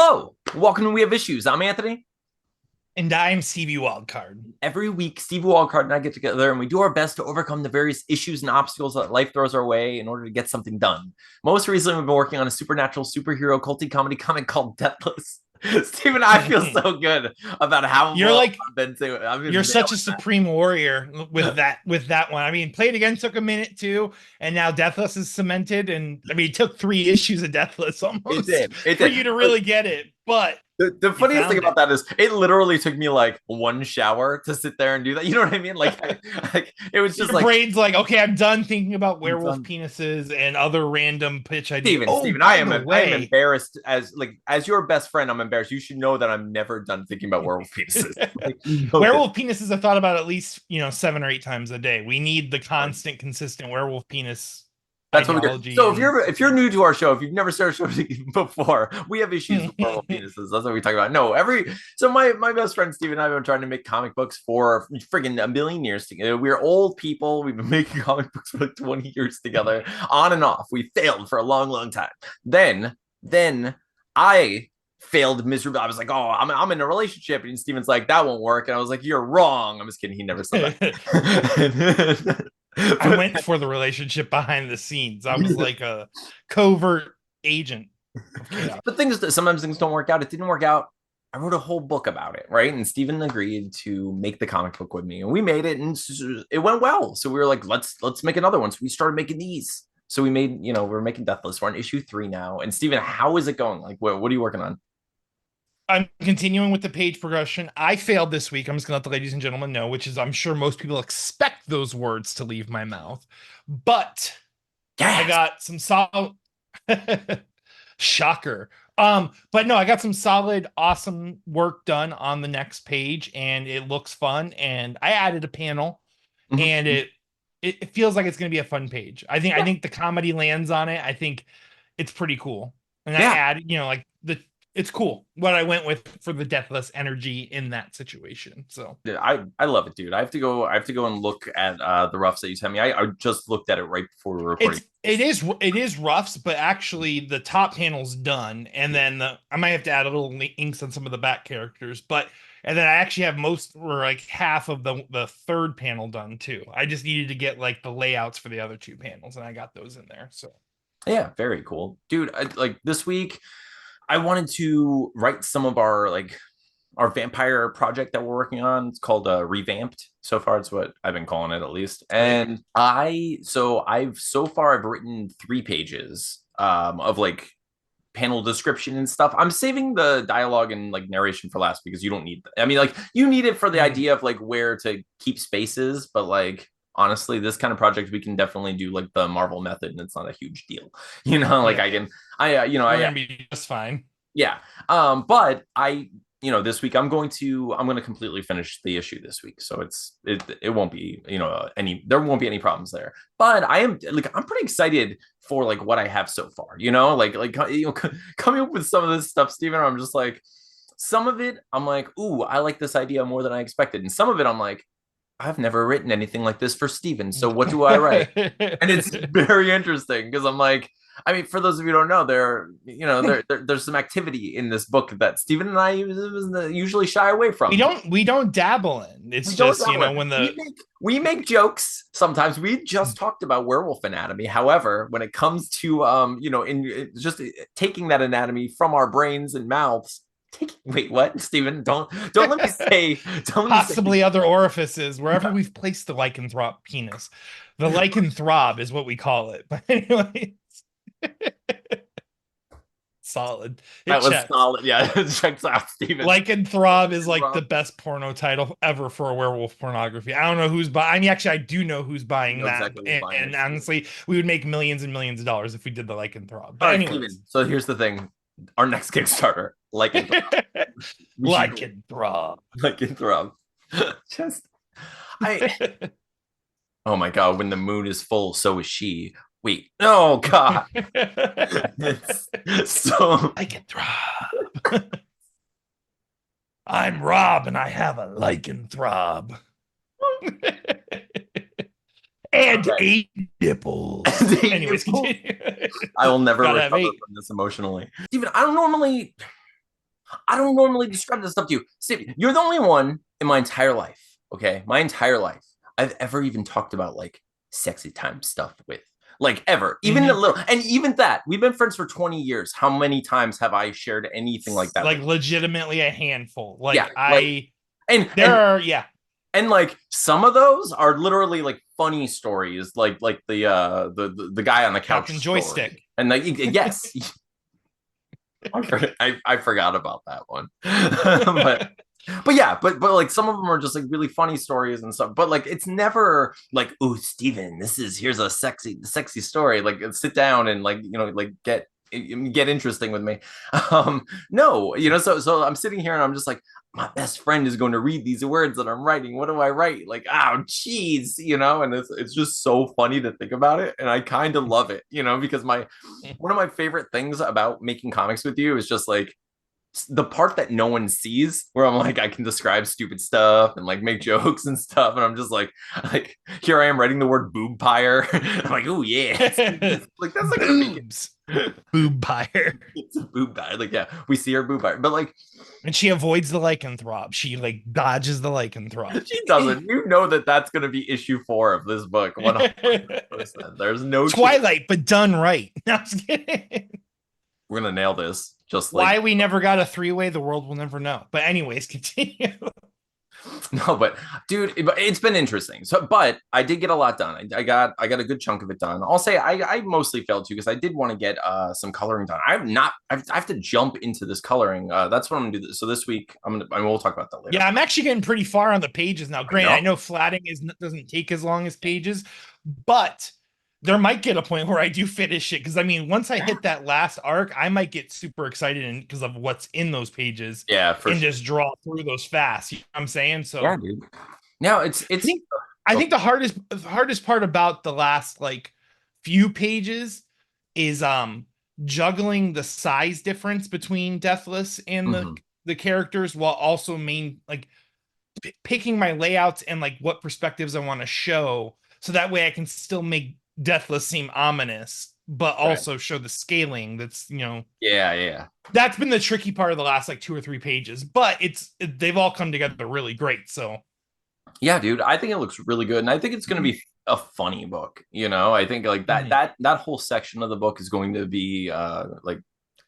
Hello, welcome to We Have Issues. I'm Anthony. And I'm Stevie Wildcard. Every week, Steve Walcott and I get together and we do our best to overcome the various issues and obstacles that life throws our way in order to get something done. Most recently, we've been working on a supernatural superhero culty comedy comic called Deathless. Steve and I feel so good about how You're well like I've been to. I've been you're such a nailing that. supreme warrior with that one. I mean, Play It Again took a minute too, and now Deathless is cemented. And I mean, it took 3 issues of Deathless It almost did. It for did. you to really get it. But The you funniest thing found about it. that is it literally took me like one shower to sit there and do that. You know what I mean? Like it was just Your like brain's like, okay, I'm done thinking about I'm werewolf done. penises and other random pitch ideas. Oh, Steven, by the I am way, embarrassed as your best friend. I'm embarrassed. You should know that I'm never done thinking about werewolf penises. Like you know this. werewolf penises I thought about at least 7 or 8 times a day. We need the constant, consistent werewolf penis That's what we do. ideology So and if you're new to our show, if you've never started a show before, we have issues with werewolf penises. That's what we talk about. No, my best friend Steve and I have been trying to make comic books for friggin' a million years together. We're old people. We've been making comic books for like 20 years together, on and off. We failed for a long, long time. Then I failed miserably. I was like, oh, I'm in a relationship, and Steven's like, that won't work. And I was like, you're wrong. I'm just kidding. He never said that. I But went for the relationship behind the scenes. I was like a covert agent of chaos. the thing is that sometimes things don't work out. It didn't work out. I wrote a whole book about it, right? And Steven agreed to make the comic book with me, and we made it, and it went well. So we were like, let's make another one. So we started making these. So we made, we're making Deathless. We're on issue 3 now. And Steven, how is it going? Like, what are you working on? I'm continuing with the page progression. I failed this week. I'm just gonna let the ladies and gentlemen know, which is I'm sure most people expect those words to leave my mouth. But I Yes. got some solid shocker. But no, I got some solid, awesome work done on the next page, and it looks fun. And I added a panel, and Mhm. it feels like it's gonna be a fun page. I Yeah. think the comedy lands on it. I think it's pretty cool. And I Yeah. add, like it's cool what I went with for the deathless energy in that situation. So Yeah, I love it, dude. I have to go and look at the roughs that you sent me. I just looked at it right before we were recording. it is roughs, but actually the top panel's done, and then I might have to add a little inks on some of the back characters, but and then I actually have most or like half of the third panel done too. I just needed to get like the layouts for the other two panels, and I got those in there. So Yeah, very cool, dude. Like this week, I wanted to write some of our vampire project that we're working on. It's called Revamped. So far, it's what I've been calling it at least. yeah. And I've written 3 pages of like panel description and stuff. I'm saving the dialogue and like narration for last because you don't need I mean, like you need it for the Mhm. idea of like where to keep spaces, but like honestly, this kind of project we can definitely do like the Marvel method and it's not a huge deal. Like Yeah, I can I you know, we're I gonna be just fine. yeah. But this week I'm going to completely finish the issue this week. So it won't be, there won't be any problems there. But I'm pretty excited for like what I have so far, coming up with some of this stuff, Steven, I'm just like some of it I'm like, "Ooh, I like this idea more than I expected." And some of it I'm like, "I've never written anything like this for Steven. So what do I write?" And it's very interesting because I'm like, I mean, for those of you who don't know, there's some activity in this book that Stephen and I usually shy away we from. don't we don't dabble in. We It's don't just, dabble in. when We the make we make jokes sometimes. We just talked about werewolf anatomy. However, when it comes to in just taking that anatomy from our brains and mouths, wait, what, Stephen? Don't let me say don't let me say possibly other orifices, wherever we've placed the lycanthrope penis. The lycanthrob is what we call it. But anyway, solid. It that was checks. solid. Yeah, it checks out, Stephen. Lycanthrob is like the Rob, best porno title ever for a werewolf pornography. I don't know who's buying. I mean, actually, I do know who's you buying know that, exactly who's buying and it. honestly, we would make millions and millions of dollars if we did the lycanthrob. All But right, anyways, Steven. So here's the thing. Our next Kickstarter, Lycanthrob. We should go lycanthrob. Lycanthrob. Just I oh my god, when the moon is full, so is she. Wait, oh god. It's so Lycanthrob. I'm Rob, and I have a lycanthrob. And okay. 8 nipples. Anyways, continue. I will never Gotta have recover 8. from this emotionally. Steven, I don't normally I don't normally describe this stuff to you. Steve, you're the only one in my entire life, okay? My entire life, I've ever even talked about like sexy time stuff with. Like ever. Even a Mhm. little. And even that, we've been friends for 20 years. How many times have I shared anything like that with Like you? legitimately a handful. Yeah, Like like I and there and are, yeah, and like some of those are literally like funny stories, like the guy on the couch Captain story. Joystick. And like yes, I forgot about that one. But yeah, but like some of them are just like really funny stories and stuff. But like it's never like, oh, Steven, here's a sexy story. Like sit down and like like get interesting with me. No, so I'm sitting here and I'm just like, my best friend is going to read these words that I'm writing. What do I write? Like, oh, geez, and it's just so funny to think about it, and I kind of love it, because my one of my favorite things about making comics with you is just like the part that no one sees, where I'm like, I can describe stupid stuff and like make jokes and stuff, and I'm just like here I am writing the word boob pyre. I'm like, oh yeah, like that's not gonna make Boobs. Boob buyer. it's a boob pyre. Like yeah, we see her boob pyre, but like And she avoids the lycanthrob. She like dodges the lycanthrob. she doesn't. You know that that's gonna be issue 4 of this book. 100%. There's no chance Twilight, but done right. No, I'm just kidding. we're gonna nail this. Just like Why we never got a three-way, the world will never know. But anyways, continue. no, but dude, it's been interesting. So, but I did get a lot done. I got a good chunk of it done. I'll say I mostly failed too because I did want to get some coloring done. I have to jump into this coloring. That's what I'm gonna do. So this week I will talk about that later. Yeah, I'm actually getting pretty far on the pages now. I Granted, know. I know flatting doesn't take as long as pages, but there might get a point where I do finish it because I mean, once I hit that last arc, I might get super excited because of what's in those pages Yeah, for and sure. just draw through those fast. You know what I'm saying? Yeah, So dude. Now I think I oh, think the hardest part about the last like few pages is juggling the size difference between Deathless and the mhm. the characters while also picking my layouts and like what perspectives I want to show so that way I can still make Deathless seem ominous but Right. also show the scaling that's Yeah, yeah. that's been the tricky part of the last like 2 or 3 pages, but they've all come together really great. So Yeah, dude, I think it looks really good, and I think it's going to be a funny book. I think like that Mhm. that that whole section of the book is going to be like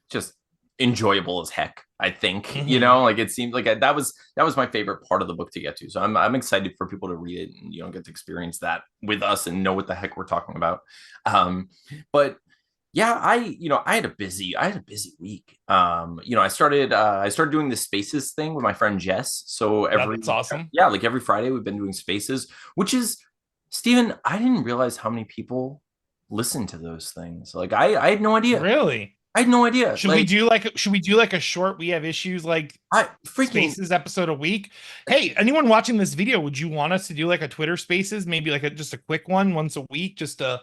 just enjoyable as heck. I think Mhm. like it seemed like that was my favorite part of the book to get to. So I'm excited for people to read it and get to experience that with us and know what the heck we're talking about. Um, but yeah, I had a busy week. I started doing the spaces thing with my friend Jess. So That's awesome. every Friday we've been doing spaces, which is Steven, I didn't realize how many people listen to those things. Like I had no idea. Really? I had no idea. Like Should we do like a short we have issues like I freaking spaces episode a week? Hey, anyone watching this video, would you want us to do like a Twitter spaces, maybe like just a quick one once a week, just a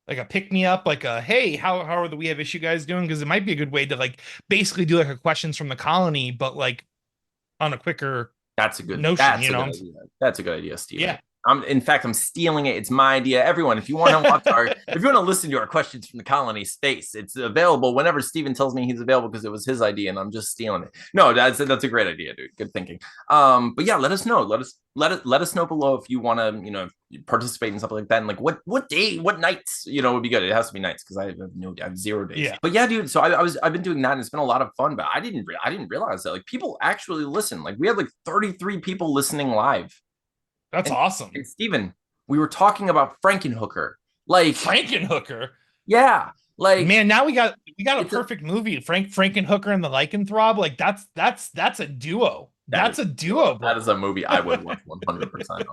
like a pick me up, like a hey, how are the we have issue guys doing? Because it might be a good way to like basically do like a questions from the colony, but like on a quicker notion, that's a good idea. That's a good idea, Steven. Yeah. In fact, I'm stealing it. It's my idea. Everyone, if you want to if you want to listen to our questions from the colony space, it's available whenever Steven tells me he's available because it was his idea and I'm just stealing it. No, that's a great idea, dude. Good thinking. But yeah, let us know. Let us know below if you want to, participate in something like that. And like what day, what nights, would be good. It has to be nights because I have 0 days. Yeah. But yeah, dude. So I've been doing that and it's been a lot of fun. But I didn't realize that like people actually listen. Like we had like 33 people listening live. That's And, awesome. and Steven, we were talking about Frankenhooker. Like, Frankenhooker. yeah, like Man, now we got a it's a perfect movie. Frankenhooker and the Lycanthrob. Like that's a duo. that is That's a duo, that bro. is a movie I would watch 100%.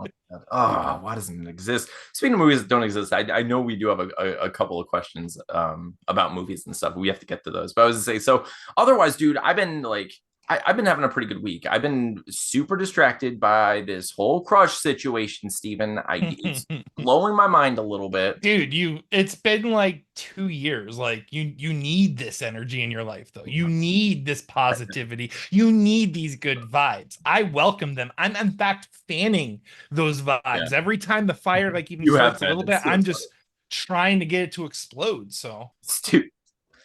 Oh, why doesn't it exist? Speaking of movies that don't exist, I know we do have a couple of questions about movies and stuff. We have to get to those. But I was to say, so otherwise, dude, I've been having a pretty good week. I've been super distracted by this whole crush situation, Steven. It's blowing my mind a little bit. Dude, it's been like 2 years. Like you need this energy in your life though. You need this positivity. You need these good vibes. I welcome them. I'm in fact fanning those Yeah, vibes. Every time the fire like even you have starts a been. little bit, It's so I'm funny. just trying to get it to explode. So It's too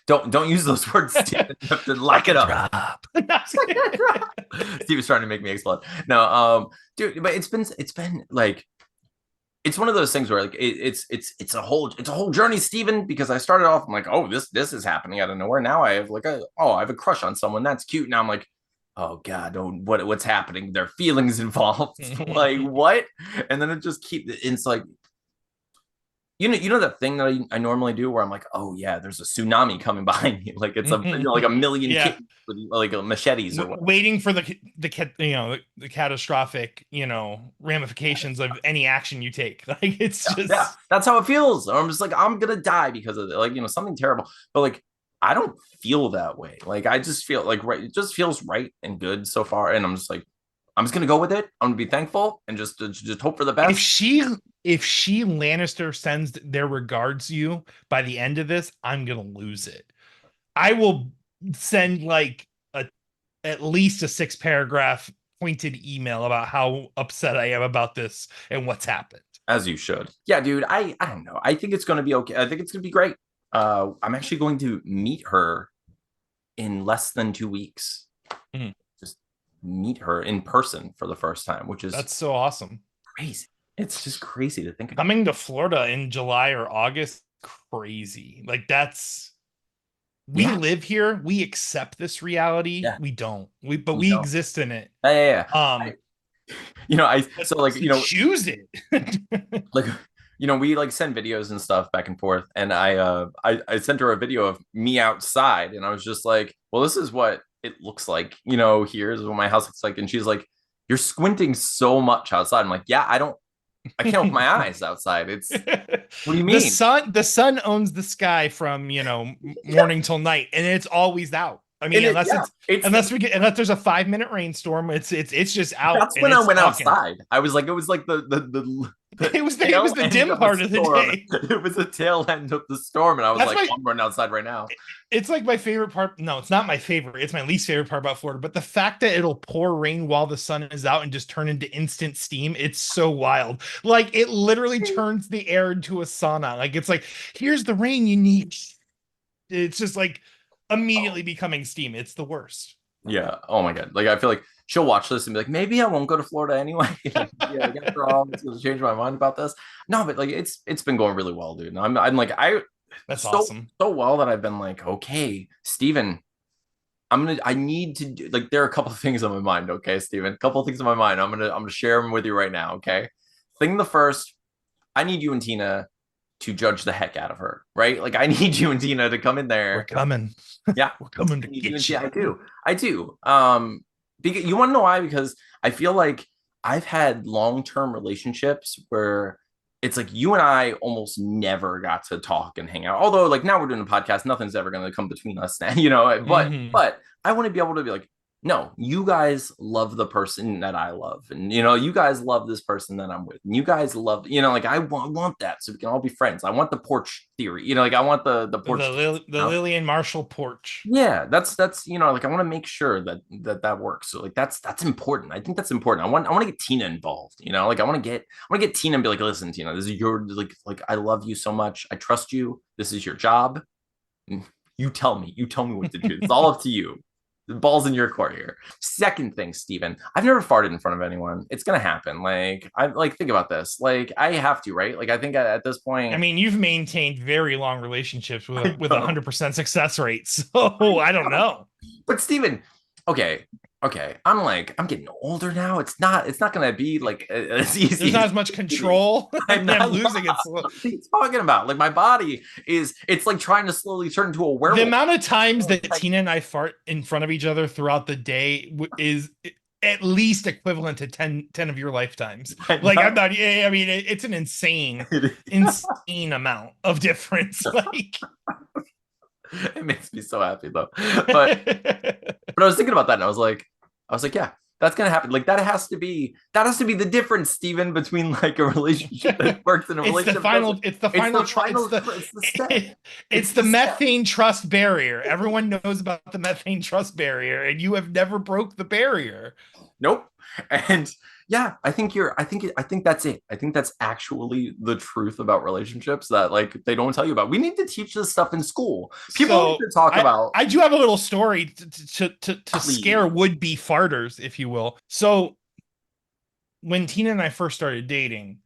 Don't use those words, Steven. You have to lock it up. Lycanthrob. Steve was trying to make me explode. No, dude, but it's been like it's one of those things where like it's a whole journey, Steven, because I started off, I'm like, oh, this is happening out of nowhere. Now I have like I have a crush on someone. That's cute. Now I'm like, oh God, what's happening? There are feelings involved. Like what? And then it just it's like you know that thing that I normally do where I'm like, oh yeah, there's a tsunami coming behind me, like it's like a million Yeah. kids with like machetes or whatever. Waiting for the catastrophic ramifications of any action you take. Like it's just Yeah, that's how it feels. I'm just like I'm gonna die because of it, like something terrible. But like I don't feel that way. Like I just feel like right, it just feels right and good so far, and I'm just like I'm just gonna go with it. I'm gonna be thankful and just hope for the best. If she Lannister sends their regards you by the end of this, I'm gonna lose it. I will send like at least a 6 paragraph pointed email about how upset I am about this and what's happened. As you should. Yeah, dude. I don't know. I think it's gonna be okay. I think it's gonna be great. I'm actually going to meet her in less than 2 weeks. Mhm. Just meet her in person for the first time, which is That's so awesome. crazy. It's just crazy to think about. Coming to Florida in July or August, crazy. Like we Yeah, live here, we accept this reality. yeah. We don't. But We we don't. exist in it. Yeah. I But so like choose it. like we like send videos and stuff back and forth, and I sent her a video of me outside, and I was just like, well, this is what it looks like, here's what my house looks like, and she's like, you're squinting so much outside. I'm like, yeah, I can't open my eyes outside. It's what do you mean? The sun owns the sky from morning till night, and it's always out. I mean, unless there's a 5 minute rainstorm, it's just out. That's and when I it's went talking. outside. I was like, it was like the It was the dim part of the day. It was the tail end of the storm, and I was like, I'm running outside right now. It's like my favorite part. No, it's not my favorite. It's my least favorite part about Florida. But the fact that it'll pour rain while the sun is out and just turn into instant steam, it's so wild. Like it literally turns the air into a sauna. Like it's like, here's the rain you need. It's just like immediately becoming steam. It's the worst. Yeah. Oh my God. Like I feel like she'll watch this and be like, maybe I won't go to Florida anyway. Like, yeah, after all, it's gonna change my mind about this. No, but like it's been going really well, dude. And I'm like That's so awesome. so well that I've been like, okay, Steven, I need to do like there are a couple of things on my mind, okay, Steven? A couple of things on my mind. I'm gonna share them with you right now, okay? Thing the first, I need you and Tina to judge the heck out of her, right? Like I need you and Tina to come in there. We're coming. Yeah, we're coming to get you. I do. Because you want to know why? Because I feel like I've had long-term relationships where it's like you and I almost never got to talk and hang out. Although, like now we're doing a podcast, nothing's ever going to come between us now, But I want to be able to be like, no, you guys love the person that I love, and you guys love this person that I'm with, and you guys love, like I want that, so we can all be friends. I want the porch theory, like I want the porch, the Lillian Marshall porch. Yeah, that's like I want to make sure that works. So like that's important. I think that's important. I want to get Tina involved. Like I want to get Tina and be like, listen, Tina, this is your like I love you so much. I trust you. This is your job. You tell me what to do. It's all up to you. The ball's in your court here. Second thing, Steven, I've never farted in front of anyone. It's gonna happen. Like I like think about this. Like I have to, right? Like I think at this point, I mean, you've maintained very long relationships with 100% success rate, so I don't know. But Steven, okay, I'm getting older now. It's not gonna be like as easy. There's not as much control. I'm losing it. What are you talking about? Like my body it's like trying to slowly turn into a werewolf. The amount of times that Tina and I fart in front of each other throughout the day is at least equivalent to 10 of your lifetimes. Like I'm not. I mean, it's an insane amount of difference. Like it makes me so happy though. But I was thinking about that, and I was like, yeah, that's gonna happen. Like that has to be the difference, Steven, between like a relationship that works and a relationship. It's the methane trust barrier. Everyone knows about the methane trust barrier, and you have never broke the barrier. Nope. And Yeah, I think that's it. I think that's actually the truth about relationships that like they don't tell you about. We need to teach this stuff in school. People need So to talk about, I do have a little story to scare please. would-be farters, if you will. So when Tina and I first started dating,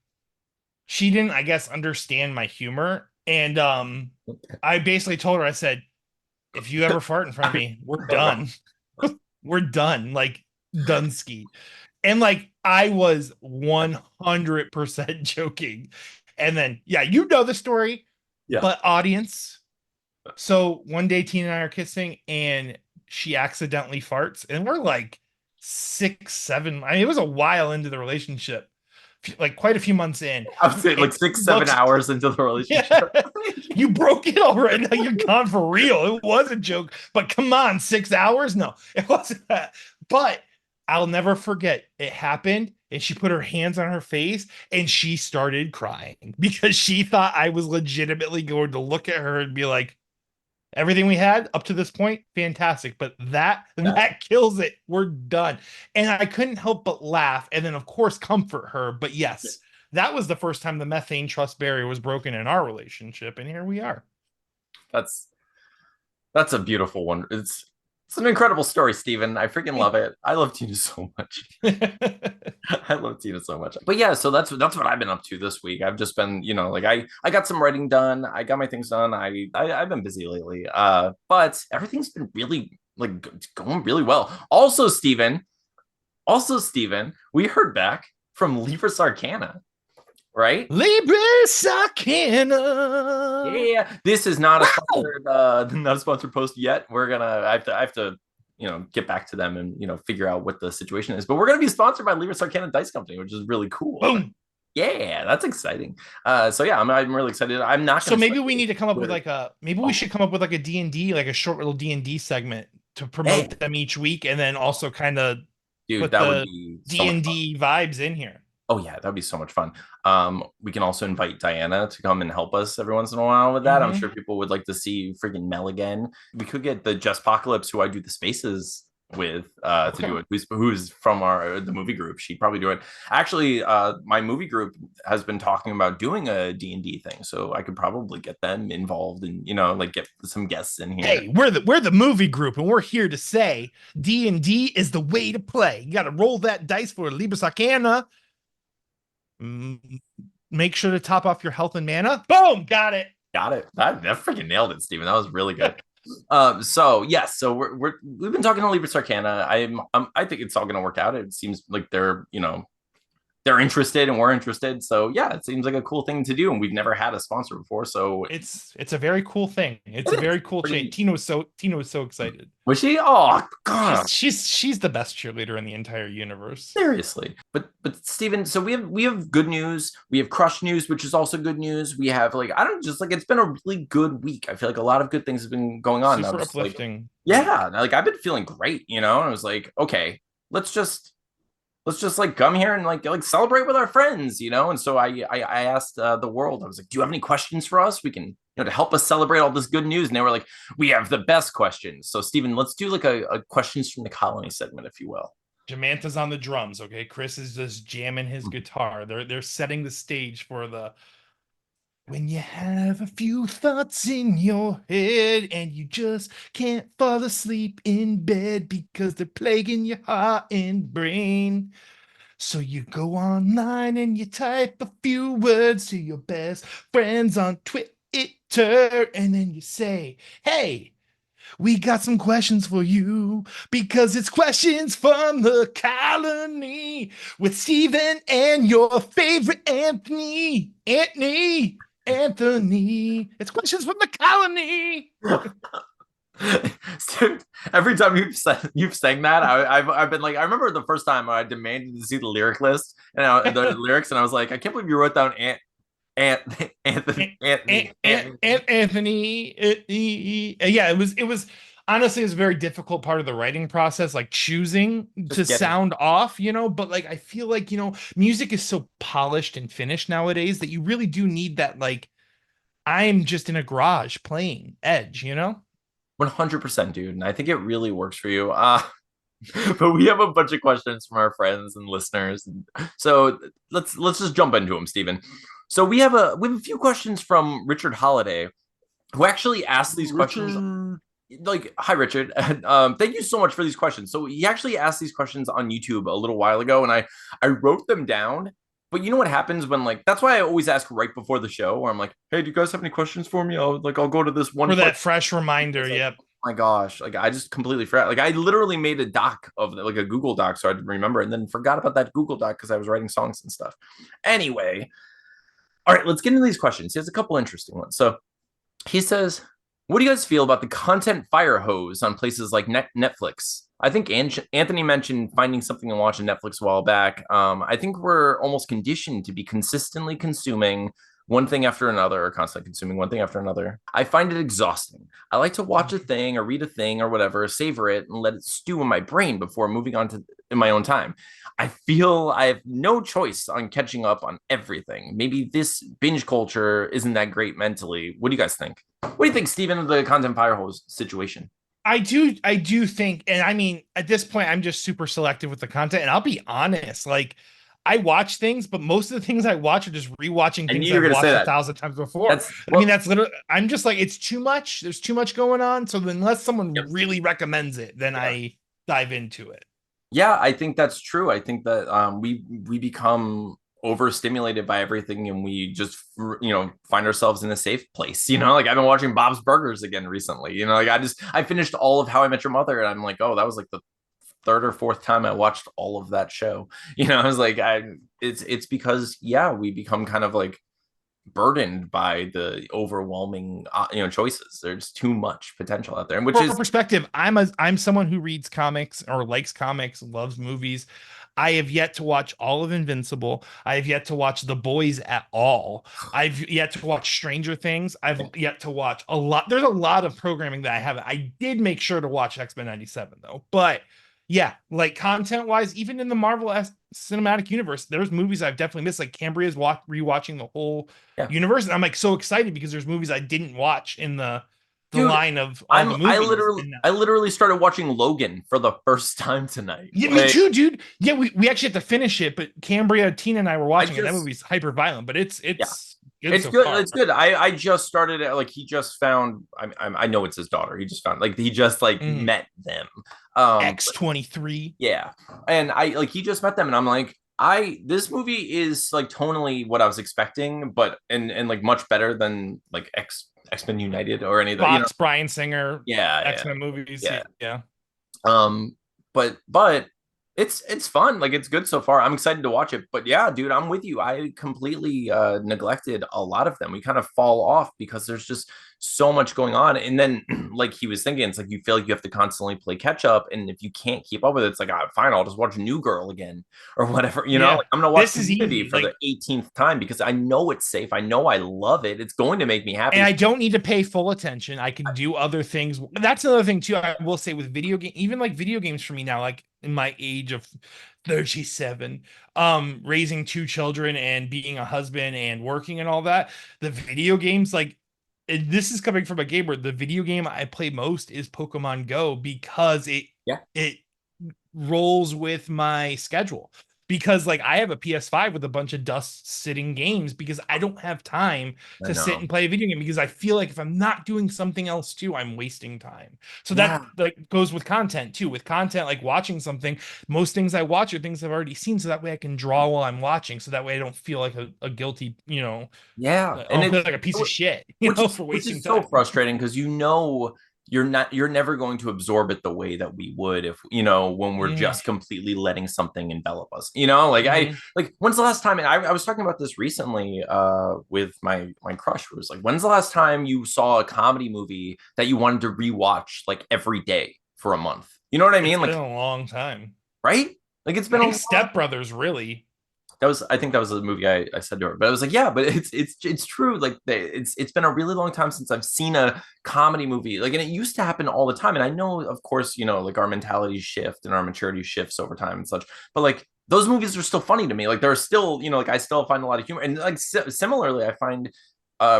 she didn't, I guess, understand my humor. And I basically told her, I said, if you ever fart in front of I me, we're don't know. done. We're done. Like Dunsky. And like I was 100% joking. And then, yeah, you know the story, Yeah. but audience. So one day Tina and I are kissing and she accidentally farts. And we're like 6, 7. I mean, it was a while into the relationship, like quite a few months in. I would say And like six, she 7 hours into the relationship. yeah, you broke it already. Now you're gone for real. It was a joke, but come on, 6 hours? No, it wasn't that. But I'll never forget it happened. And she put her hands on her face and she started crying because she thought I was legitimately going to look at her and be like, everything we had up to this point, fantastic. But Yeah. that kills it. We're done. And I couldn't help but laugh and then of course comfort her. But yes, that was the first time the methane trust barrier was broken in our relationship. And here we are. That's that's a beautiful one. It's an incredible story, Steven. I freaking love it. I love Tina so much. I love Tina so much. But yeah, so that's what I've been up to this week. I've just been, like I got some writing done. I got my things done. I've been busy lately. But everything's been really like going really well. Also, Steven, we heard back from Libra Arcana, right? Libris Arcana. Yeah, this is not a Wow. sponsored not a sponsored post yet. I have to get back to them and figure out what the situation is. But we're gonna be sponsored by Libra Arcana Dice Company, which is really cool. Boom. Yeah, that's exciting. So yeah, I'm really excited. I'm not So gonna maybe start we need to come up with with like a maybe we oh should come up with like a D&D, like a short little D&D segment to hey promote them each week and then also kind of dude, put that would the be so much fun. D&D vibes in here. Oh yeah, that'd be so much fun. We can also invite Diana to come and help us every once in a while with that. I'm Mm-hmm. sure people would like to see freaking Mel again. We could get the Jess Apocalypse, who I do the spaces with, to Okay. do it. Who's from the movie group? She'd probably do it. Actually, my movie group has been talking about doing a D&D thing, so I could probably get them involved and like get some guests in here. Hey, we're the movie group, and we're here to say D&D is the way to play. You got to roll that dice for Libris Arcana. Mm, make sure to top off your health and mana. Boom, got it. Got it. That freaking nailed it, Steven. That was really good. So yes, so we've been talking to Libra Arcana. I think it's all gonna work out. It seems like they're interested and we're interested. So yeah, it seems like a cool thing to do, and we've never had a sponsor before. So It's a very cool thing. It's a it is very cool change. pretty. Tina was so excited. Was she? Oh She's god, she's she's the best cheerleader in the entire universe. seriously. But Steven, so we have good news. We have crush news, which is also good news. We have like I don't just like it's been a really good week. I feel like a lot of good things have been going on. And I'm Super just like, uplifting week. yeah, like I've been feeling great, And I was like, okay, let's just like come here and like celebrate with our friends, And so I asked the world. I was like, do you have any questions for us? We can to help us celebrate all this good news. And they were like, we have the best questions. So Stephen, let's do like a questions from the colony segment, if you will. Jamanta's on the drums, okay? Chris is just jamming his guitar. They're setting the stage for the when you have a few thoughts in your head and you just can't fall asleep in bed because they're plaguing your heart and brain. So you go online and you type a few words to your best friends on Twitter, and then you say, hey, we got some questions for you because it's questions from the colony with Steven and your favorite Anthony. Anthony. It's questions from the colony. So every time you've sang that, I've been like, I remember the first time I demanded to see the lyric list and the lyrics, and I was like, I can't believe you wrote down Anthony. Yeah, it was honestly, it's a very difficult part of the writing process, like choosing to Just getting sound off, but like I feel like, music is so polished and finished nowadays that you really do need that, like, I'm just in a garage playing edge. 100%, dude, and I think it really works for you. But we have a bunch of questions from our friends and listeners. So let's just jump into them, Stephen. So we have a few questions from Richard Holiday, who actually asked these questions. Richard. Like, hi Richard. Thank you so much for these questions. So he actually asked these questions on YouTube a little while ago, and I wrote them down. But you know what happens when, like, that's why I always ask right before the show, where I'm like, hey, do you guys have any questions for me? I'll go to this one For question. that fresh reminder, Like, yep. oh my gosh, like I just completely forgot. Like I literally made a doc of like a Google Doc so I didn't remember, and then forgot about that Google Doc because I was writing songs and stuff. Anyway, all right, let's get into these questions. He has a couple interesting ones. So he says, what do you guys feel about the content fire hose on places like Netflix? I think Anthony mentioned finding something to watch on Netflix a while back. I think we're almost conditioned to be consistently consuming one thing after another, or constantly consuming one thing after another. I find it exhausting. I like to watch a thing or read a thing or whatever, savor it, and let it stew in my brain before moving on to in my own time. I feel I have no choice on catching up on everything. Maybe this binge culture isn't that great mentally. What do you guys think? What do you think, Stephen, of the content fire hose situation? I do think, and I mean, at this point, I'm just super selective with the content. And I'll be honest, like I watch things, but most of the things I watch are just rewatching I knew things you were I've going to say watched a that. thousand times before. That's I mean, well, that's literally, I'm just like, it's too much. There's too much going on. So unless someone yep, really recommends it, then yeah. I dive into it. Yeah, I think that's true. I think that we become overstimulated by everything, and we just find ourselves in a safe place. Like I've been watching Bob's Burgers again recently. Like I finished all of How I Met Your Mother, and I'm like, oh, that was like the third or fourth time I watched all of that show. I was like, it's because yeah, we become kind of like burdened by the overwhelming choices. There's too much potential out there, and which For is perspective, I'm someone who reads comics or likes comics, loves movies. I have yet to watch all of Invincible. I have yet to watch The Boys at all. I've yet to watch Stranger Things. I've yet to watch a lot. There's a lot of programming that I haven't. I did make sure to watch X-Men 97 though. But yeah, like content wise, even in the Marvel cinematic universe, there's movies I've definitely missed. Like Cambria's rewatching the whole yeah. universe. And I'm like so excited because there's movies I didn't watch in the Dude, line of all I'm the movies. And now, I literally started watching Logan for the first time tonight. yeah, me Like too, dude. Yeah, we actually have to finish it, but Cambria, Tina, and I were I watching it. That just movie's hyper violent, but it's yeah, it's good it's so good. far. It's good. I just started it. Like he just found. I know it's his daughter. He just found like he just like Mm. met them. But X-23. yeah, and I like he just met them, and I'm like. This movie is like tonally what I was expecting, but and like much better than like X-Men United or any of the. Fox, Brian Singer, Yeah, yeah, X-Men movies. yeah. Yeah. Um, but it's fun. Like it's good so far. I'm excited to watch it. But yeah, dude, I'm with you. I completely neglected a lot of them. We kind of fall off because there's just so much going on. And then like he was thinking, it's like you feel like you have to constantly play catch up. And if you can't keep up with it, it's like, fine, I'll just watch New Girl again or whatever. Yeah. Like I'm gonna watch This is Community easy. for the Like, 18th time because I know it's safe. I know I love it. It's going to make me and happy. I don't need to pay full attention. I can do other things. That's another thing too. I will say with video game, even like video games for me now, like in my age of 37, raising two children and being a husband and working and all that, the video games like this is coming from a gamer. The video game I play most is Pokemon Go because it Yeah, it rolls with my schedule. Because like I have a PS5 with a bunch of dust sitting games because I don't have time I to sit know. and play a video game because I feel like if I'm not doing something else too, I'm wasting time. So that Yeah. like goes with content too. With content like watching something, most things I watch are things I've already seen, so that way I can draw while I'm watching. So that way I don't feel like a guilty, Yeah. I And don't it feel like a piece of shit, which is for which wasting is so time. frustrating because you're never going to absorb it the way that we would if when we're Mm, just completely letting something envelop us. Like I mhm. like when's the last time, and I was talking about this recently with my crush, who was like, when's the last time you saw a comedy movie that you wanted to rewatch like every day for a month? You know what I It's mean? been Like, a long time. right? Like it's I been a think long. Step Brothers really. I think that was the movie I said to her, but I was like, yeah, but it's true. Like it's been a really long time since I've seen a comedy movie. Like, and it used to happen all the time. And I know, of course, like our mentalities shift and our maturity shifts over time and such. But like those movies are still funny to me. Like they're still, like I still find a lot of humor. And like similarly, I find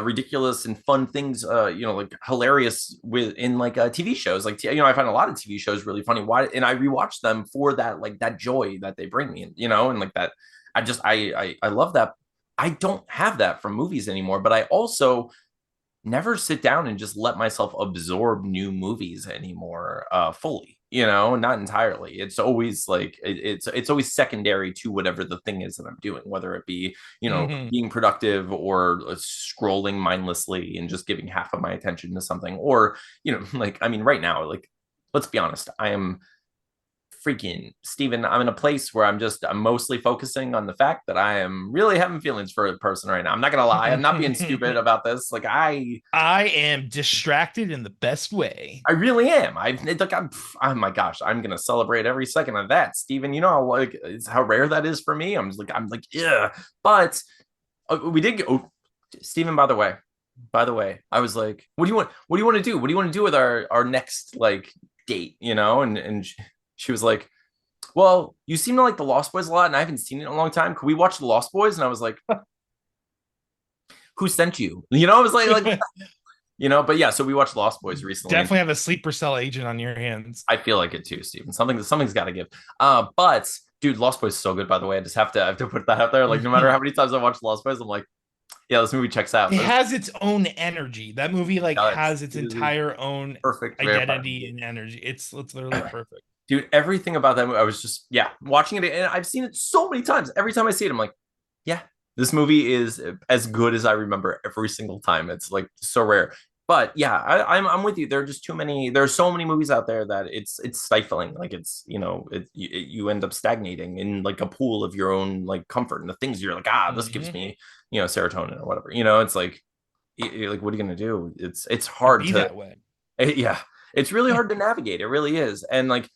ridiculous and fun things, like hilarious in like TV shows. Like I find a lot of TV shows really funny. Why? And I rewatch them for that, like that joy that they bring me, and like that. I love that. I don't have that from movies anymore, but I also never sit down and just let myself absorb new movies anymore fully, not entirely. It's always like it's always secondary to whatever the thing is that I'm doing, whether it be Mhm. being productive or scrolling mindlessly and just giving half of my attention to something, or like, I mean, right now, like, let's be honest, I am freaking Steven, I'm in a place where I'm mostly focusing on the fact that I am really having feelings for a person right now. I'm not gonna lie, I'm not being stupid about this. Like I am distracted in the best way. I really am. Oh my gosh, I'm gonna celebrate every second of that, Steven. You know how like it's how rare that is for me. I'm like, yeah. But we did go, Steven. By the way, I was like, what do you want? What do you want to do? What do you want to do with our next like date? And she was like, well, you seem to like the Lost Boys a lot, and I haven't seen it in a long time. Could we watch the Lost Boys? And I was like, who sent you? I was but yeah, so we watched Lost Boys recently. Definitely have a sleeper cell agent on your hands. I feel like it too, Steven. Something's got to give. But dude, Lost Boys is so good. By the way, I have to put that out there. Like, no matter how many times I watch Lost Boys, I'm like, yeah, this movie checks out. It has its own energy. That movie like It's has its really entire own perfect vampire identity movie. and energy. It's literally perfect. Dude, everything about that movie, I was just watching it, and I've seen it so many times. Every time I see it, I'm like, yeah, this movie is as good as I remember every single time. It's like so rare. But yeah, I'm with you. There are just too many. There are so many movies out there that it's stifling. Like you end up stagnating in like a pool of your own like comfort and the things you're like, this gives Mhm. me serotonin or whatever. It's like like what are you gonna do? It's To hard be to that way. yeah. It's really hard to navigate. It really is. And like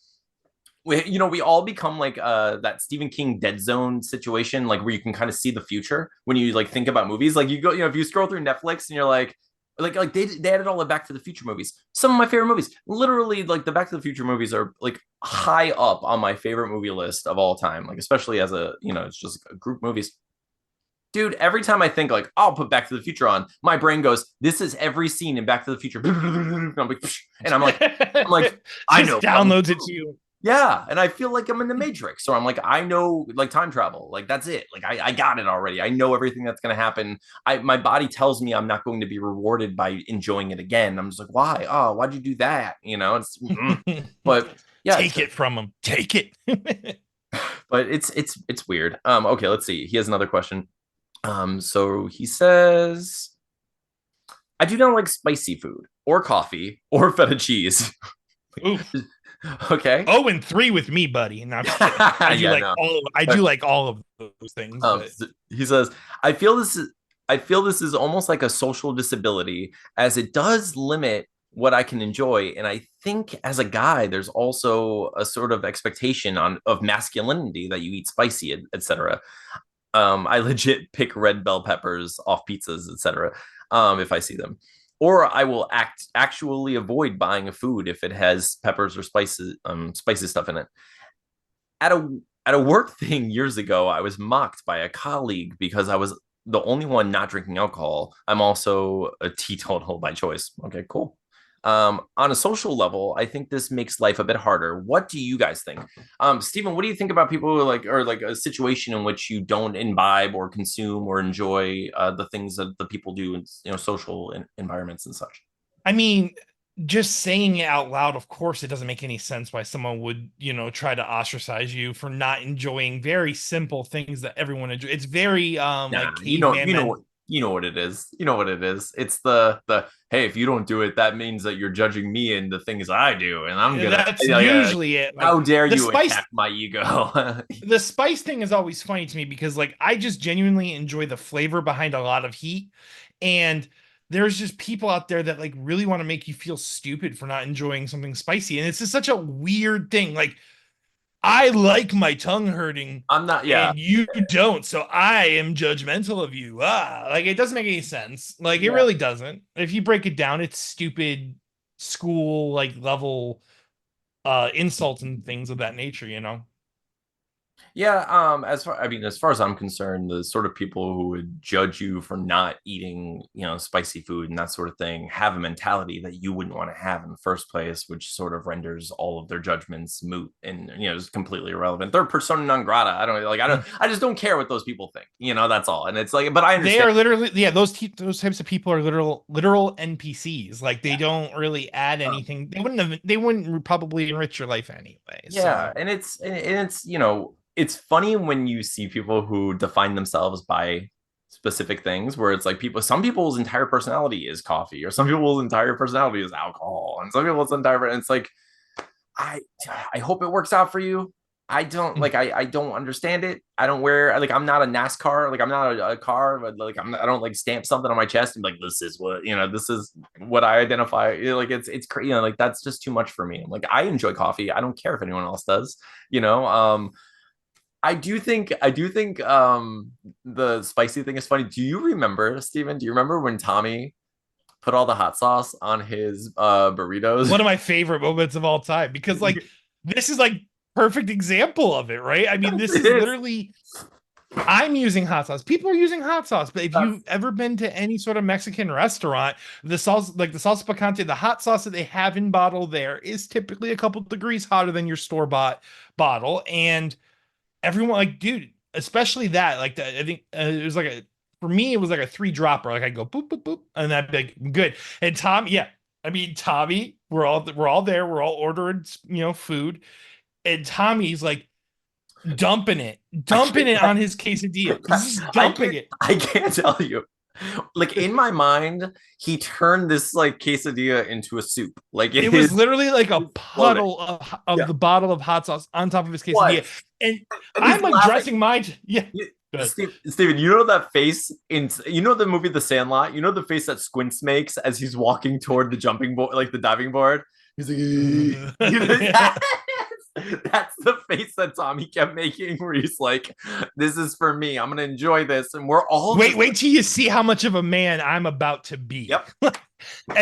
we all become like that Stephen King dead zone situation, like where you can kind of see the future when you like think about movies. Like you go, if you scroll through Netflix and you're like they added all the Back to the Future movies. Some of my favorite movies, literally, like the Back to the Future movies are like high up on my favorite movie list of all time. Like especially as it's just group movies. Dude, every time I think like I'll put Back to the Future on, my brain goes, "This is every scene in Back to the Future," and I'm like, I Just know how this downloads it to moves. you. Yeah, and I feel like I'm in the Matrix. So I'm like, I know like time travel. Like that's it. Like I got it already. I know everything that's gonna happen. My body tells me I'm not going to be rewarded by enjoying it again. I'm just like, why? Oh, why'd you do that? But yeah, Take it from him. Take it. but it's weird. Okay, let's see. He has another question. So he says, I do not like spicy food or coffee or feta cheese. Oof. Okay. 0-3 with me, buddy. And I'm just kidding. I do Yeah, like no. all. I do like all of those things, but He says, I feel this is almost like a social disability as it does limit what I can enjoy. And I think as a guy, there's also a sort of expectation of masculinity that you eat spicy, etc. I legit pick red bell peppers off pizzas, etc. If I see them. Or I will actually avoid buying a food if it has peppers or spicy stuff in it. At a work thing years ago, I was mocked by a colleague because I was the only one not drinking alcohol. I'm also a teetotal by choice. Okay, cool. On a social level, I think this makes life a bit harder. What do you guys think? Stephen, what do you think about people who or like a situation in which you don't imbibe or consume or enjoy the things that the people do in social environments and such? I mean, just saying it out loud, of course, it doesn't make any sense why someone would, try to ostracise you for not enjoying very simple things that everyone enjoys. It's very Nah, like you know, caveman you know men. what you know what it is. You know what it is. It's the hey, if you don't do it, that means that you're judging me and the things I do, and I'm gonna That's usually it. Like how dare the you spice attack my ego? the spice thing is always funny to me because like I just genuinely enjoy the flavor behind a lot of heat, and there's just people out there that like really want to make you feel stupid for not enjoying something spicy, and it's just such a weird thing. Like I like my tongue hurting I'm not. Yeah, and you don't, so I am judgmental of you. Like it doesn't make any sense. Like it yeah. really doesn't. If you break it down, it's stupid school like level insults and things of that nature. Yeah, as far as I'm concerned, the sort of people who would judge you for not eating, spicy food and that sort of thing have a mentality that you wouldn't want to have in the first place, which sort of renders all of their judgments moot and is completely irrelevant. They're persona non grata. I just don't care what those people think. That's all. And it's like, but I They understand. are literally, yeah, those types of people are literal NPCs. Like they don't really add Um, anything. They wouldn't probably enrich your life anyway. Yeah, So and it's funny when you see people who define themselves by specific things where it's like some people's entire personality is coffee, or some people's entire personality is alcohol, and some people's entire, and it's like I I hope it works out for you. I don't understand it. I don't wear, like, I'm not a NASCAR, like I'm not a car, but like I don't like stamp something on my chest and be like, this is what I identify. Like it's crazy, like that's just too much for me. Like I enjoy coffee. I don't care if anyone else does, you know. I do think the spicy thing is funny. Do you remember, Steven? Do you remember when Tommy put all the hot sauce on his burritos? one of my favorite moments of all time because like this is like perfect example of it, right? I mean, this It is is. literally I'm using hot sauce. People are using hot sauce, but if That's you've ever been to any sort of Mexican restaurant, the sauce, like the salsa picante, the hot sauce that they have in bottle there is typically a couple degrees hotter than your store-bought bottle. And everyone, like, dude, especially that, like, I think it was like for me, it was like a three dropper. Like, I go boop, boop, boop, and that'd be like, good. And Tom, yeah, I mean, Tommy, we're all there, we're all ordering, food. And Tommy's like, I dumping can't. it on his quesadilla. He's just I dumping can't. it. I can't tell you. Like in my mind, he turned this like quesadilla into a soup. Like It it was is literally like a floating. puddle of Yeah. the bottle of hot sauce on top of his quesadilla. What? And And he's I'm like laughing. dressing my, yeah, good. Steven, you know that face in the movie The Sandlot? You know the face that Squints makes as he's walking toward the jumping board, like the diving board? He's like, that's the face that Tommy kept making, where he's like, this is for me. I'm gonna enjoy this. And we're all Wait, just wait till you see how much of a man I'm about to be. yep. And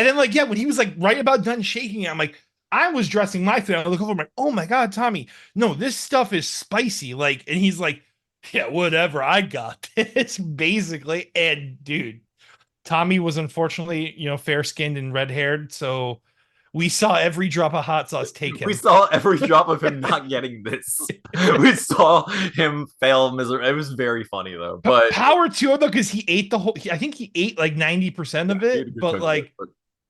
then, like, yeah, when he was like right about done shaking it, I'm like, I was dressing my food. I look over, I'm like, oh my God, Tommy, no, this stuff is spicy. Like, and he's like, yeah, whatever, I got this, basically. And dude, Tommy was unfortunately, fair skinned and red haired. So we saw every drop of hot sauce We taken. saw every drop of him not getting this. We saw him fail miserably. It was very funny though, but Power to him though, because he ate the whole, I think he ate like 90% yeah, of he had it, a good but chunk of it. like, But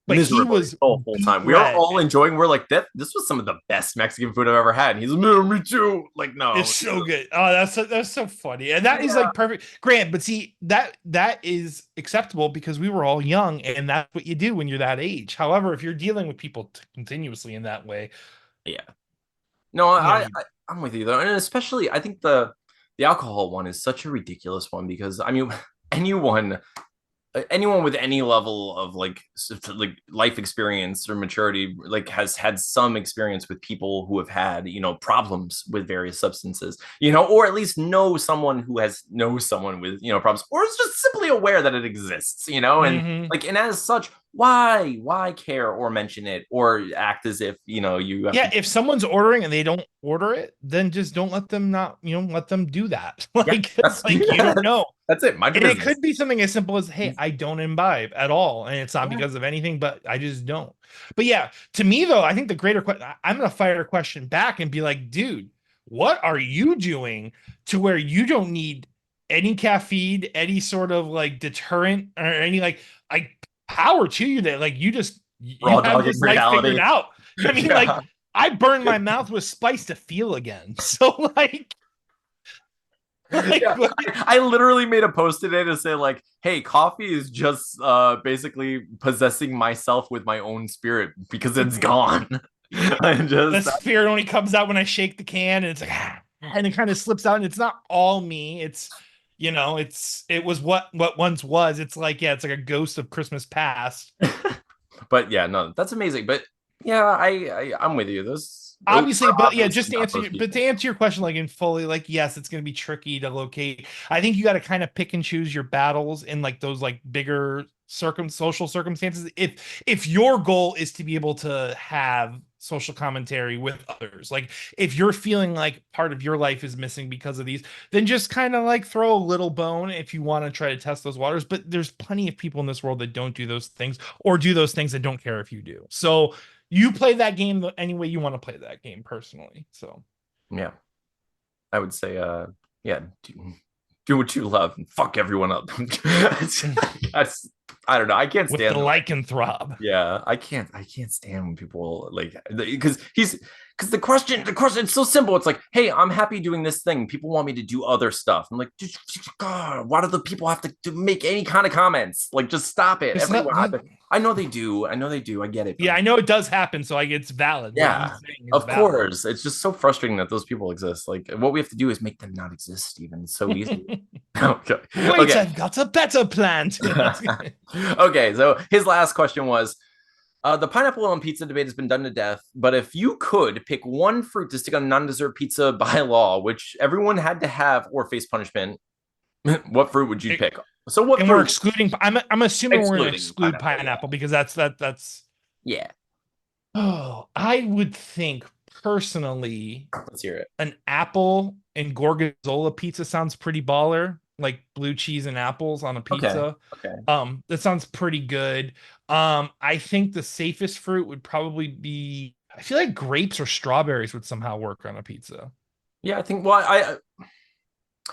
but he miserably was the whole beat time. We were red. all enjoying. We're like, that. This was some of the best Mexican food I've ever had. And he's like, no, me too. Like, It's no. so good. Oh, that's so funny. And that is Yeah. like perfect. Grant, but see, that is acceptable because we were all young and that's what you do when you're that age. However, if you're dealing with people continuously in that way, Yeah. No, you know, I'm with you though, and especially I think the alcohol one is such a ridiculous one because I mean anyone anyone with any level of like life experience or maturity like has had some experience with people who have had problems with various substances, or at least know someone with problems, or is just simply aware that it exists, and mhm. like, and as such, why care or mention it or act as if you have Yeah, to. if someone's ordering and they don't order it, then just don't let them not, let them do that. Yeah, Like that's it's like you don't know. that's it. Mind your And it business. could be something as simple as, hey, I don't imbibe at all. And it's not Yeah. because of anything, but I just don't. But yeah, to me, though, I think the greater question, I'm going to fire a question back and be like, dude, what are you doing to where you don't need any caffeine, any sort of like deterrent or any like power to you that like you Raw have dog in this life figured reality. out. I mean, like Yeah. I burn my mouth with spice to feel again. So like, Yeah. I literally made a post today to say like, hey, coffee is just basically possessing myself with my own spirit because it's gone. I the just spirit only comes out when I shake the can and it's like and it kind of slips out and it's not all me. It's it was what once was. It's like yeah, it's like a ghost of Christmas past. but yeah, no, that's amazing. But yeah, I'm with you. Those Obviously, are but yeah, obviously just to not answer those but to people. answer your question like in fully like yes, it's going to be tricky to locate. I think you got to kind of pick and choose your battles in like those like bigger social circumstances. If your goal is to be able to have social commentary with others. Like if you're feeling like part of your life is missing because of these, then just kind of like throw a little bone if you want to try to test those waters. But there's plenty of people in this world that don't do those things or do those things that don't care if you do. So you play that game any way you want to play that game personally. So Yeah, I would say, yeah, do what you love and fuck everyone up. That's, I don't know. I can't with the stand Lycanthrob. yeah, I can't stand when people like because because the question it's so simple. It's like, hey, I'm happy doing this thing. People want me to do other stuff. I'm like, God, why do the people have to make any kind of comments? Like, just stop it. It's Everyone, not. I know they do. I know they do. I get it. But Yeah, I know it does happen, so like it's valid. What you yeah, saying is of valid. course. It's just so frustrating that those people exist. Like, what we have to do is make them not exist, Steven. It's so easy. Okay. Wait, Okay. I've got a better plan. Okay, so his last question was the pineapple on pizza debate has been done to death, but if you could pick one fruit to stick on non-dessert pizza by law, which everyone had to have or face punishment, what fruit would you pick? So what And we're fruit? excluding. I'm assuming we're going to Excluding exclude pineapple. pineapple because that's. Yeah. Oh, I would think personally, Let's hear it. an apple and gorgonzola pizza sounds pretty baller. Like blue cheese and apples on a Okay. pizza. Okay. That sounds pretty good. I think the safest fruit would probably be. I feel like grapes or strawberries would somehow work on a pizza. Yeah, I think. Well, I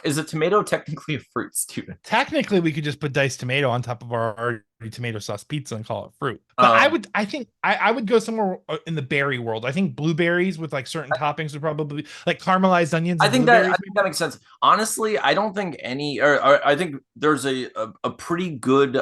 is a tomato technically a fruit, Steven? Technically, we could just put diced tomato on top of our already tomato sauce pizza and call it fruit. But Um, I think I would go somewhere in the berry world. I think blueberries with like certain toppings would probably like caramelized onions and I blueberries. think that makes sense. Honestly, I don't think any, or I think there's a pretty good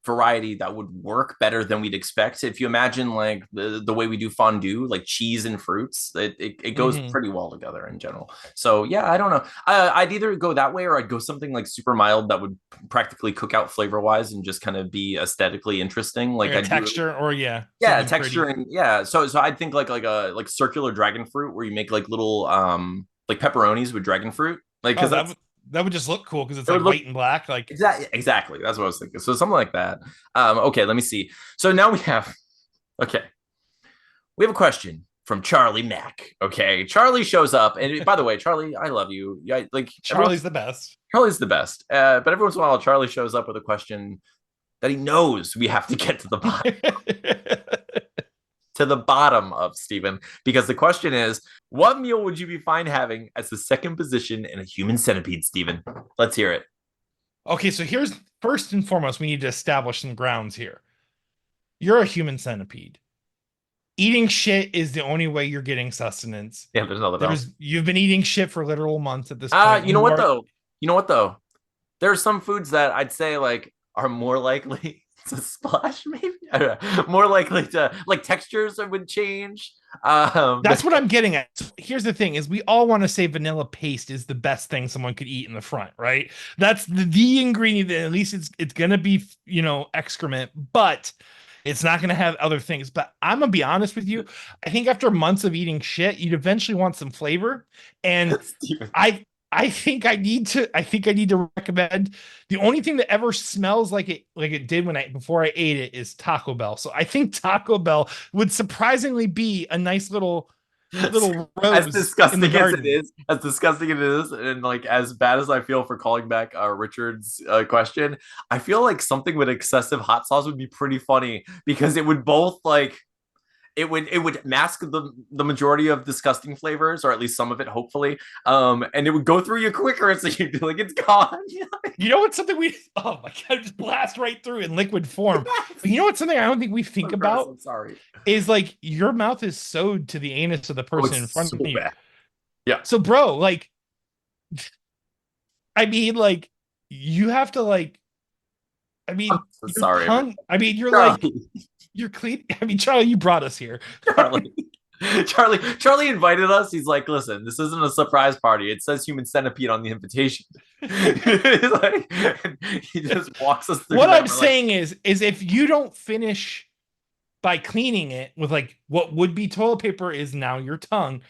variety that would work better than we'd expect. If you imagine like the way we do fondue, like cheese and fruits, it goes Mm-hmm. pretty well together in general. So yeah, I don't know. I'd either go that way or I'd go something like super mild that would practically cook out flavor wise and just kind of be aesthetically interesting. Like Like a I'd do texture, or yeah, yeah, something texture pretty. and yeah. So I'd think like like circular dragon fruit where you make like little like pepperonis with dragon fruit. Like Oh, because that's that would just look cool because it's it like would look white and black. Like exactly that's what I was thinking. So something like that. Okay, let me see. So now we have okay. We have a question from Charlie Mack. Okay. Charlie shows up. And by the way, Charlie, I love you. Yeah, like everyone Charlie's the best. Charlie's the best. But every once in a while Charlie shows up with a question that he knows we have to get to the bottom of, Stephen, because the question is, what meal would you be fine having as the second position in a human centipede, Stephen? Let's hear it. Okay, so here's first and foremost, we need to establish some grounds here. You're a human centipede. Eating shit is the only way you're getting sustenance. Yeah, there's nothing else. You've been eating shit for literal months at this point. You know what though? You know what though? There are some foods that I'd say like are more likely to splash, maybe. I don't know. More likely to like textures would change. That's what I'm getting at. So here's the thing: is we all want to say vanilla paste is the best thing someone could eat in the front, right? That's the ingredient that at least it's gonna be excrement, but it's not gonna have other things. But I'm gonna be honest with you. I think after months of eating shit, you'd eventually want some flavor, and I I think I need to recommend the only thing that ever smells like it did before I ate it is Taco Bell. So I think Taco Bell would surprisingly be a nice little as rose disgusting in the as garden. it is, as disgusting it is, and like as bad as I feel for calling back Richard's question, I feel like something with excessive hot sauce would be pretty funny because it would both like it would mask the majority of disgusting flavors, or at least some of it, hopefully. And it would go through you quicker, so you'd be like, it's gone. You know what's something we oh my god, just blast right through in liquid form. But you know what's something I don't think we think about I'm sorry. is like your mouth is sewed to the anus of the Oh, person in it's front so of you. bad. Yeah. So bro, like I mean like you have to like I I'm mean so your sorry. tongue, I mean you're like Charlie. you're clean. I mean, Charlie, you brought us here. Charlie. Charlie invited us. He's like, listen, this isn't a surprise party. It says human centipede on the invitation. Like, he just walks us through What that. I'm saying is if you don't finish by cleaning it with like what would be toilet paper is now your tongue,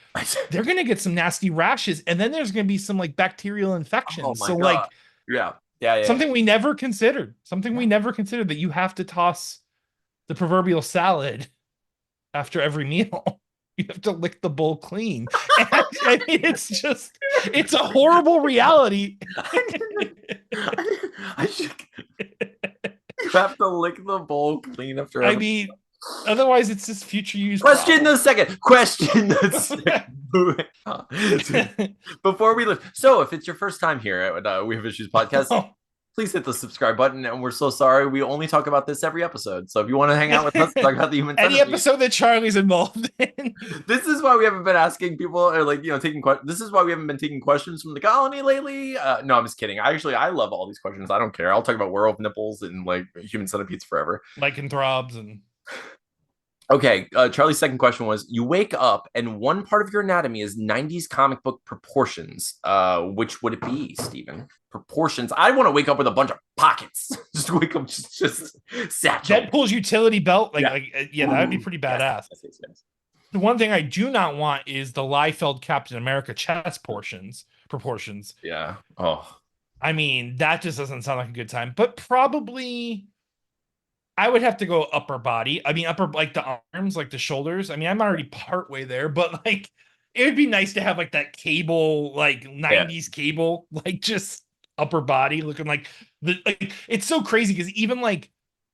they're gonna get some nasty rashes, and then there's gonna be some like bacterial Oh infections. my So god. like Yeah. Yeah. something we never considered. Something we never considered that you have to toss the proverbial salad after every meal. You have to lick the bowl clean. And I mean, it's a horrible reality. I should. You have to lick the bowl clean after I every. mean, otherwise it's just future use. Question the second. Question the second. Before we leave. So, if it's your first time here at We Have Issues podcast, please hit the subscribe button. And we're so sorry. We only talk about this every episode. So if you want to hang out with us, talk about the human any centipede. episode that Charlie's involved in. This is why we haven't been asking people or like, taking questions. This is why we haven't been taking questions from the colony lately. No, I'm just kidding. I love all these questions. I don't care. I'll talk about werewolf nipples and like human centipedes forever. Lycanthrobs and. Okay, Charlie's second question was: you wake up and one part of your anatomy is '90s comic book proportions. Which would it be, Steven? Proportions. I want to wake up with a bunch of pockets. Just wake up, just satchel. Deadpool's utility belt, yeah, that would be pretty badass. Yes. The one thing I do not want is the Liefeld Captain America chest proportions. Yeah. Oh. I mean, that just doesn't sound like a good time. But probably. I would have to go upper body. I mean, upper, like the arms, like the shoulders. I mean, I'm already partway there, but like, it would be nice to have like that cable, like 90s cable, like just upper body looking like it's so crazy because even like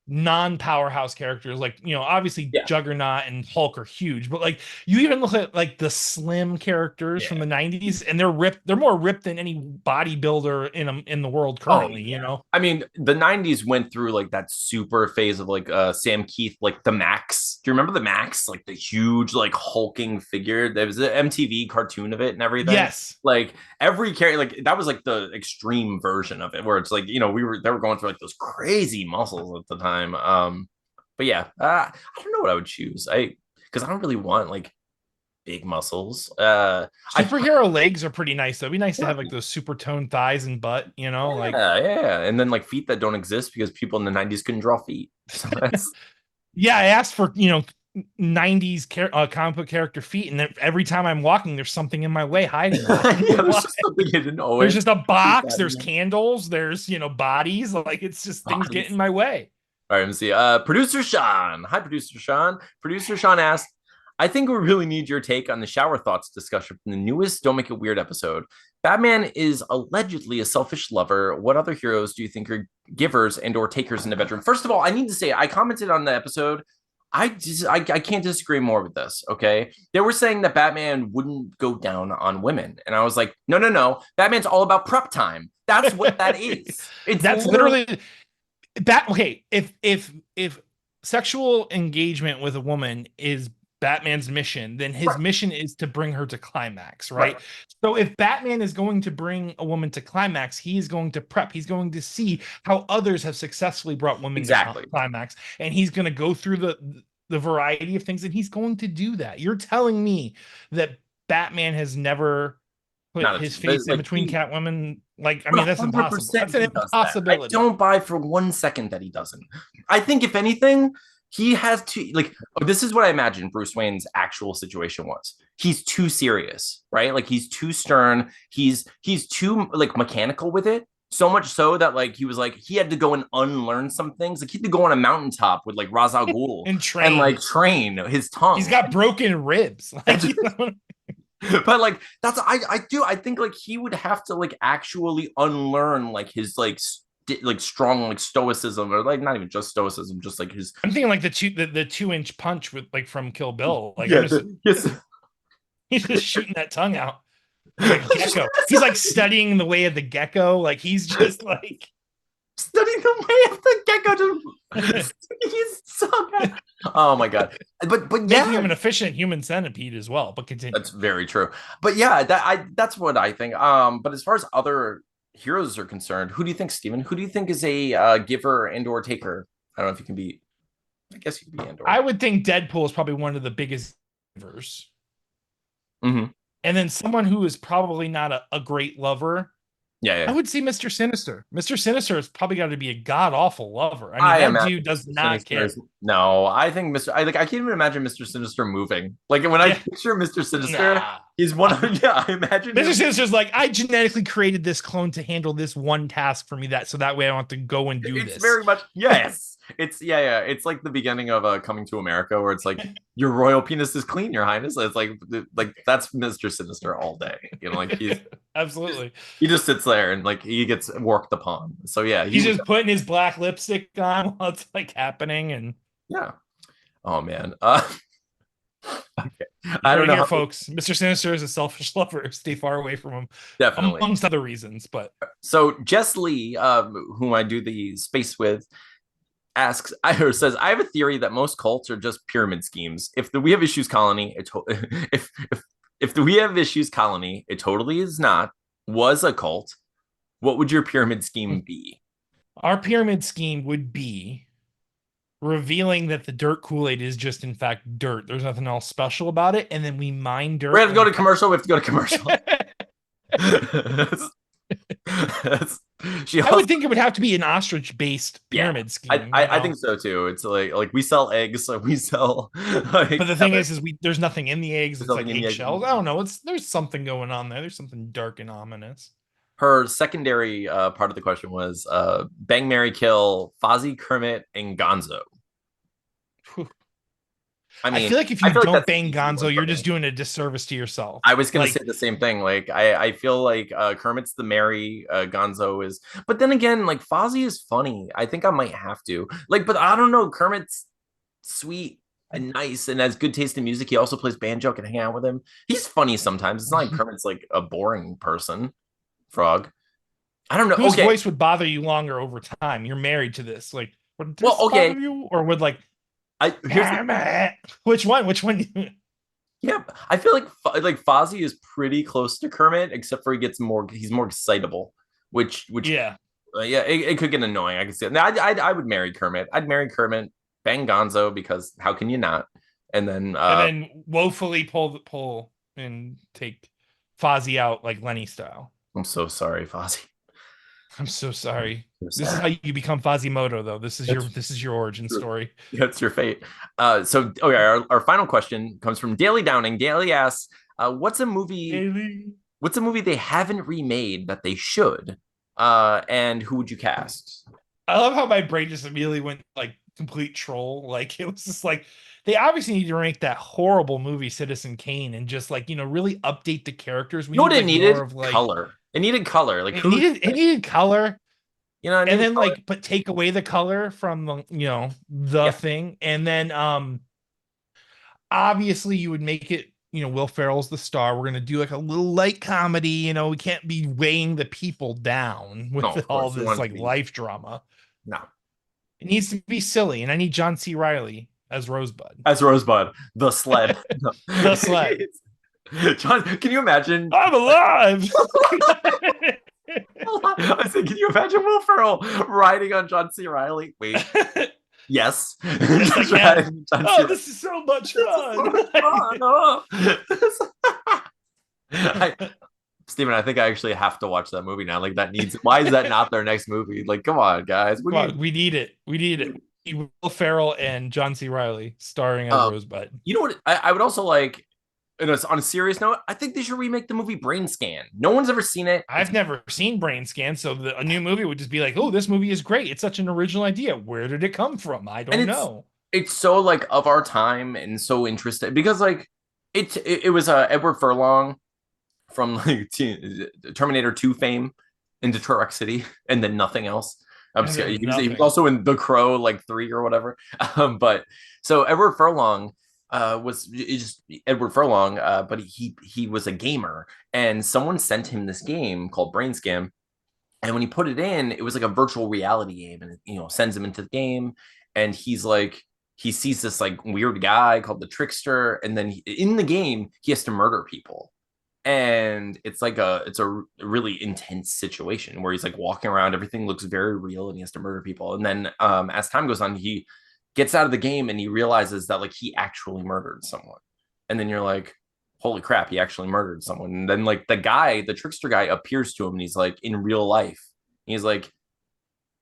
non-powerhouse characters, like, obviously Juggernaut and Hulk are huge, but like you even look at like the slim characters from the 90s and they're more ripped than any bodybuilder in the world currently. I mean, the 90s went through like that super phase of like Sam Keith, like the Max. Do you remember the Max? Like the huge like hulking figure. There was an MTV cartoon of it and everything. Yes. Like every character, like that was like the extreme version of it where it's like, they were going through like those crazy muscles at the time. But yeah, I don't know what I would choose. Because I don't really want like big muscles. Superhero legs are pretty nice though. It'd be nice to have like those super toned thighs and butt, and then like feet that don't exist because people in the 90s couldn't draw feet. So yeah, I asked for 90s comic book character feet, and every time I'm walking, there's something in my way hiding. There's just something hidden. There's just a box. There's candles. There's bodies. Like it's just things get in my way. All right, let me see. Producer Sean. Hi, Producer Sean. Producer Sean asked, I think we really need your take on the shower thoughts discussion from the newest Don't Make It Weird episode. Batman is allegedly a selfish lover. What other heroes do you think are givers and or takers in the bedroom? First of all, I need to say, I commented on the episode. I can't disagree more with this, okay? They were saying that Batman wouldn't go down on women. And I was like, no. Batman's all about prep time. That's what that is. That's literally that. Okay, if sexual engagement with a woman is Batman's mission, then his mission is to bring her to climax, right? So if Batman is going to bring a woman to climax, he is going to prep. He's going to see how others have successfully brought women to climax, and he's going to go through the variety of things, and he's going to do that. You're telling me that Batman has never put his face in between Catwoman? Like, I mean, that's impossible. That's an impossibility. I don't buy for 1 second that he doesn't. I think if anything, he has to, like, this is what I imagine Bruce Wayne's actual situation was. He's too serious, right? Like, he's too stern. He's too, like, mechanical with it. So much so that, like, he was like, he had to go and unlearn some things. Like, he had to go on a mountaintop with, like, Ra's al Ghul and train his tongue. He's got broken ribs. But, like, that's, I think, like, he would have to, like, actually unlearn, like, his, like strong like stoicism, or like not even just stoicism, just like his. I'm thinking like the 2-inch punch with like from Kill Bill. Like he's just shooting that tongue out. Like gecko. He's like studying the way of the gecko. Like he's just like studying the way of the gecko. He's so bad. Oh my god! But making him an efficient human centipede as well. But continue. That's very true. But yeah, that's what I think. But as far as other heroes are concerned, who do you think, Steven? Who do you think is a giver and or taker? I don't know if you can be. I guess you can be and or. I would think Deadpool is probably one of the biggest givers. Mm-hmm. And then someone who is probably not a great lover. Yeah. I would say Mr. Sinister. Mr. Sinister has probably got to be a god-awful lover. I mean, that dude does not care. No, I think I can't even imagine Mr. Sinister moving. Like when I picture Mr. Sinister, He's one of yeah. I imagine Mr. him. Sinister's like, I genetically created this clone to handle this one task for me, that so that way I don't have to go and do It's this. very much yes. It's yeah. It's like the beginning of Coming to America, where it's like your royal penis is clean, Your Highness. It's like that's Mr. Sinister all day. Like Absolutely. he just sits there and like he gets worked upon. So yeah, he He's would just putting his black lipstick on while it's like happening, and yeah. Oh man. Okay. you I heard don't it know here, how folks. Mr. Sinister is a selfish lover. Stay far away from him, definitely. amongst other reasons. But So Jess Lee, whom I do the space with, asks or says, I have a theory that most cults are just pyramid schemes. If the We Have Issues colony, if the We Have Issues colony, it totally is not, was a cult, what would your pyramid scheme be? our pyramid scheme would be revealing that the dirt Kool-Aid is just in fact dirt. There's nothing else special about it, and then we mine We're dirt gonna go and to commercial. We have to go to commercial. She I also, would think it would have to be an ostrich-based yeah, pyramid I, scheme, I I think so too. It's like we sell eggs, so we sell But like the thing is there's nothing in the eggs. there's It's nothing like in the egg. eggshells. I don't know. There's something going on there. There's something dark and ominous. Her secondary part of the question was Bang Mary Kill, Fozzie, Kermit, and Gonzo. Whew. I I mean, feel like if I you feel like don't that's an bang easy one Gonzo, for you're just me. doing a disservice to yourself. I was gonna Like say the same thing. Like I feel like Kermit's the Mary, Gonzo is, but then again, like Fozzie is funny. I think I might have to like, but I don't know. Kermit's sweet and nice and has good taste in music. He also plays banjo. I can hang out with him. He's funny sometimes. It's not like Kermit's like a boring person. Frog. I don't know. whose Okay. voice would bother you longer over time? You're married to this. Like, would Well, this okay. bother you, or would like, I here's the, which one? Which one? yeah. I feel like Fozzie is pretty close to Kermit, except for he's more excitable, which Yeah. yeah, it could get annoying. I can see it. Now, I would marry Kermit. I'd marry Kermit, bang Gonzo because how can you not? And then And then woefully pull and take Fozzie out like Lenny style. I'm so sorry, Fozzie. I'm so sorry. So This is sad. how you become Fozzie though. That's This is your origin true. story. That's your fate. So okay, our final question comes from Daily Downing. Daily asks, Haley. what's a movie they haven't remade that they should? And who would you cast? I love how my brain just immediately went like complete troll. Like it was just like they obviously need to remake that horrible movie Citizen Kane and just like really update the characters. We You know need what it like needed? more of like Color. It needed color. Like it needed color. it And needed then color. like but take away the color from the Yeah. thing. And then obviously you would make it, Will Ferrell's the star. We're gonna do like a little light comedy. We can't be weighing the people down with No, of all course. You this want it to like be life drama. no. It needs to be silly, and I need John C. Riley as Rosebud. As Rosebud, the sled. The sled. John, can you imagine? I'm alive. I was saying, can you imagine Will Ferrell riding on John C. Riley? Wait, yes. Yes, I can. John C. Oh, this is so much fun. Steven, I think I actually have to watch that movie now. Like that needs. Why is that not their next movie? Like, come on, guys. We need it. We need it. Will Ferrell and John C. Riley starring as Rosebud. You know what? I would also like. And on a serious note, I think they should remake the movie Brain Scan. No one's ever seen it. I've never seen Brain Scan, so a new movie would just be like, oh, this movie is great. It's such an original idea. Where did it come from? I don't know. It's so like of our time and so interesting because like it was Edward Furlong from like Terminator 2 fame in Detroit Rock City and then nothing else. I'm just kidding. He was also in The Crow like 3 or whatever. But so Edward Furlong was just Edward Furlong, but he was a gamer and someone sent him this game called Brain Scam. And when he put it in, it was like a virtual reality game and it, sends him into the game. And he's like, he sees this like weird guy called the Trickster. And then in the game, he has to murder people. And it's a really intense situation where he's like walking around, everything looks very real and he has to murder people. And then as time goes on, he gets out of the game and he realizes that like he actually murdered someone. And then you're like, holy crap, he actually murdered someone. And then like the Trickster guy appears to him and he's like, in real life, he's like,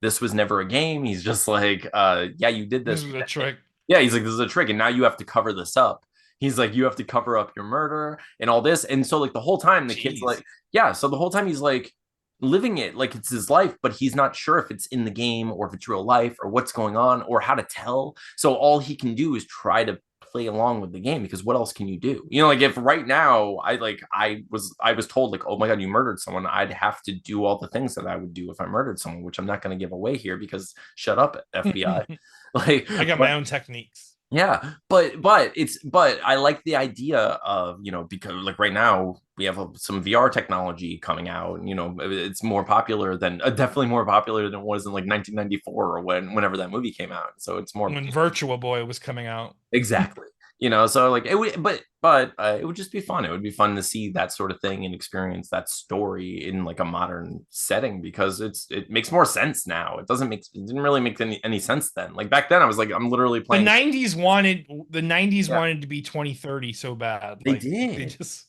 this was never a game. He's just like, yeah, you did this. This is a trick. Yeah, he's like, this is a trick. And now you have to cover this up. he's like, you have to cover up your murder and all this. And so like the whole time the kid's Jeez. like, yeah. So the whole time he's like living it like it's his life, but he's not sure if it's in the game or if it's real life or what's going on or how to tell. So all he can do is try to play along with the game because what else can you do? You know, like if right now I was told like, oh my god, you murdered someone, I'd have to do all the things that I would do if I murdered someone, which I'm not going to give away here because shut up, FBI. Like, I got my but own techniques. yeah, but I like the idea of, because like right now we have some VR technology coming out, and it's more popular than definitely more popular than it was in like 1994 or whenever that movie came out. So it's more When Virtual Boy was coming out. exactly. So like it would, but it would just be fun. It would be fun to see that sort of thing and experience that story in like a modern setting because it makes more sense now. It didn't really make any sense then. Like back then, I was like, I'm literally The playing. 90s wanted the 90s Yeah, wanted to be 2030 so bad. they Like they did. just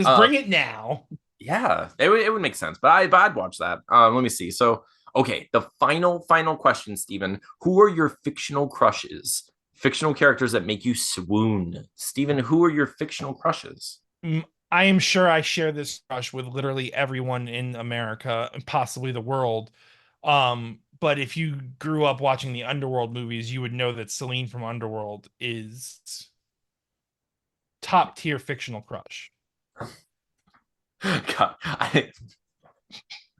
Um, bring it now. yeah, it would make sense, but I'd watch that. Let me see. So, okay, the final question, Stephen. Who are your fictional crushes? Fictional characters that make you swoon. Stephen, who are your fictional crushes? I am sure I share this crush with literally everyone in America and possibly the world. But if you grew up watching the Underworld movies, you would know that Celine from Underworld is top tier fictional crush. God,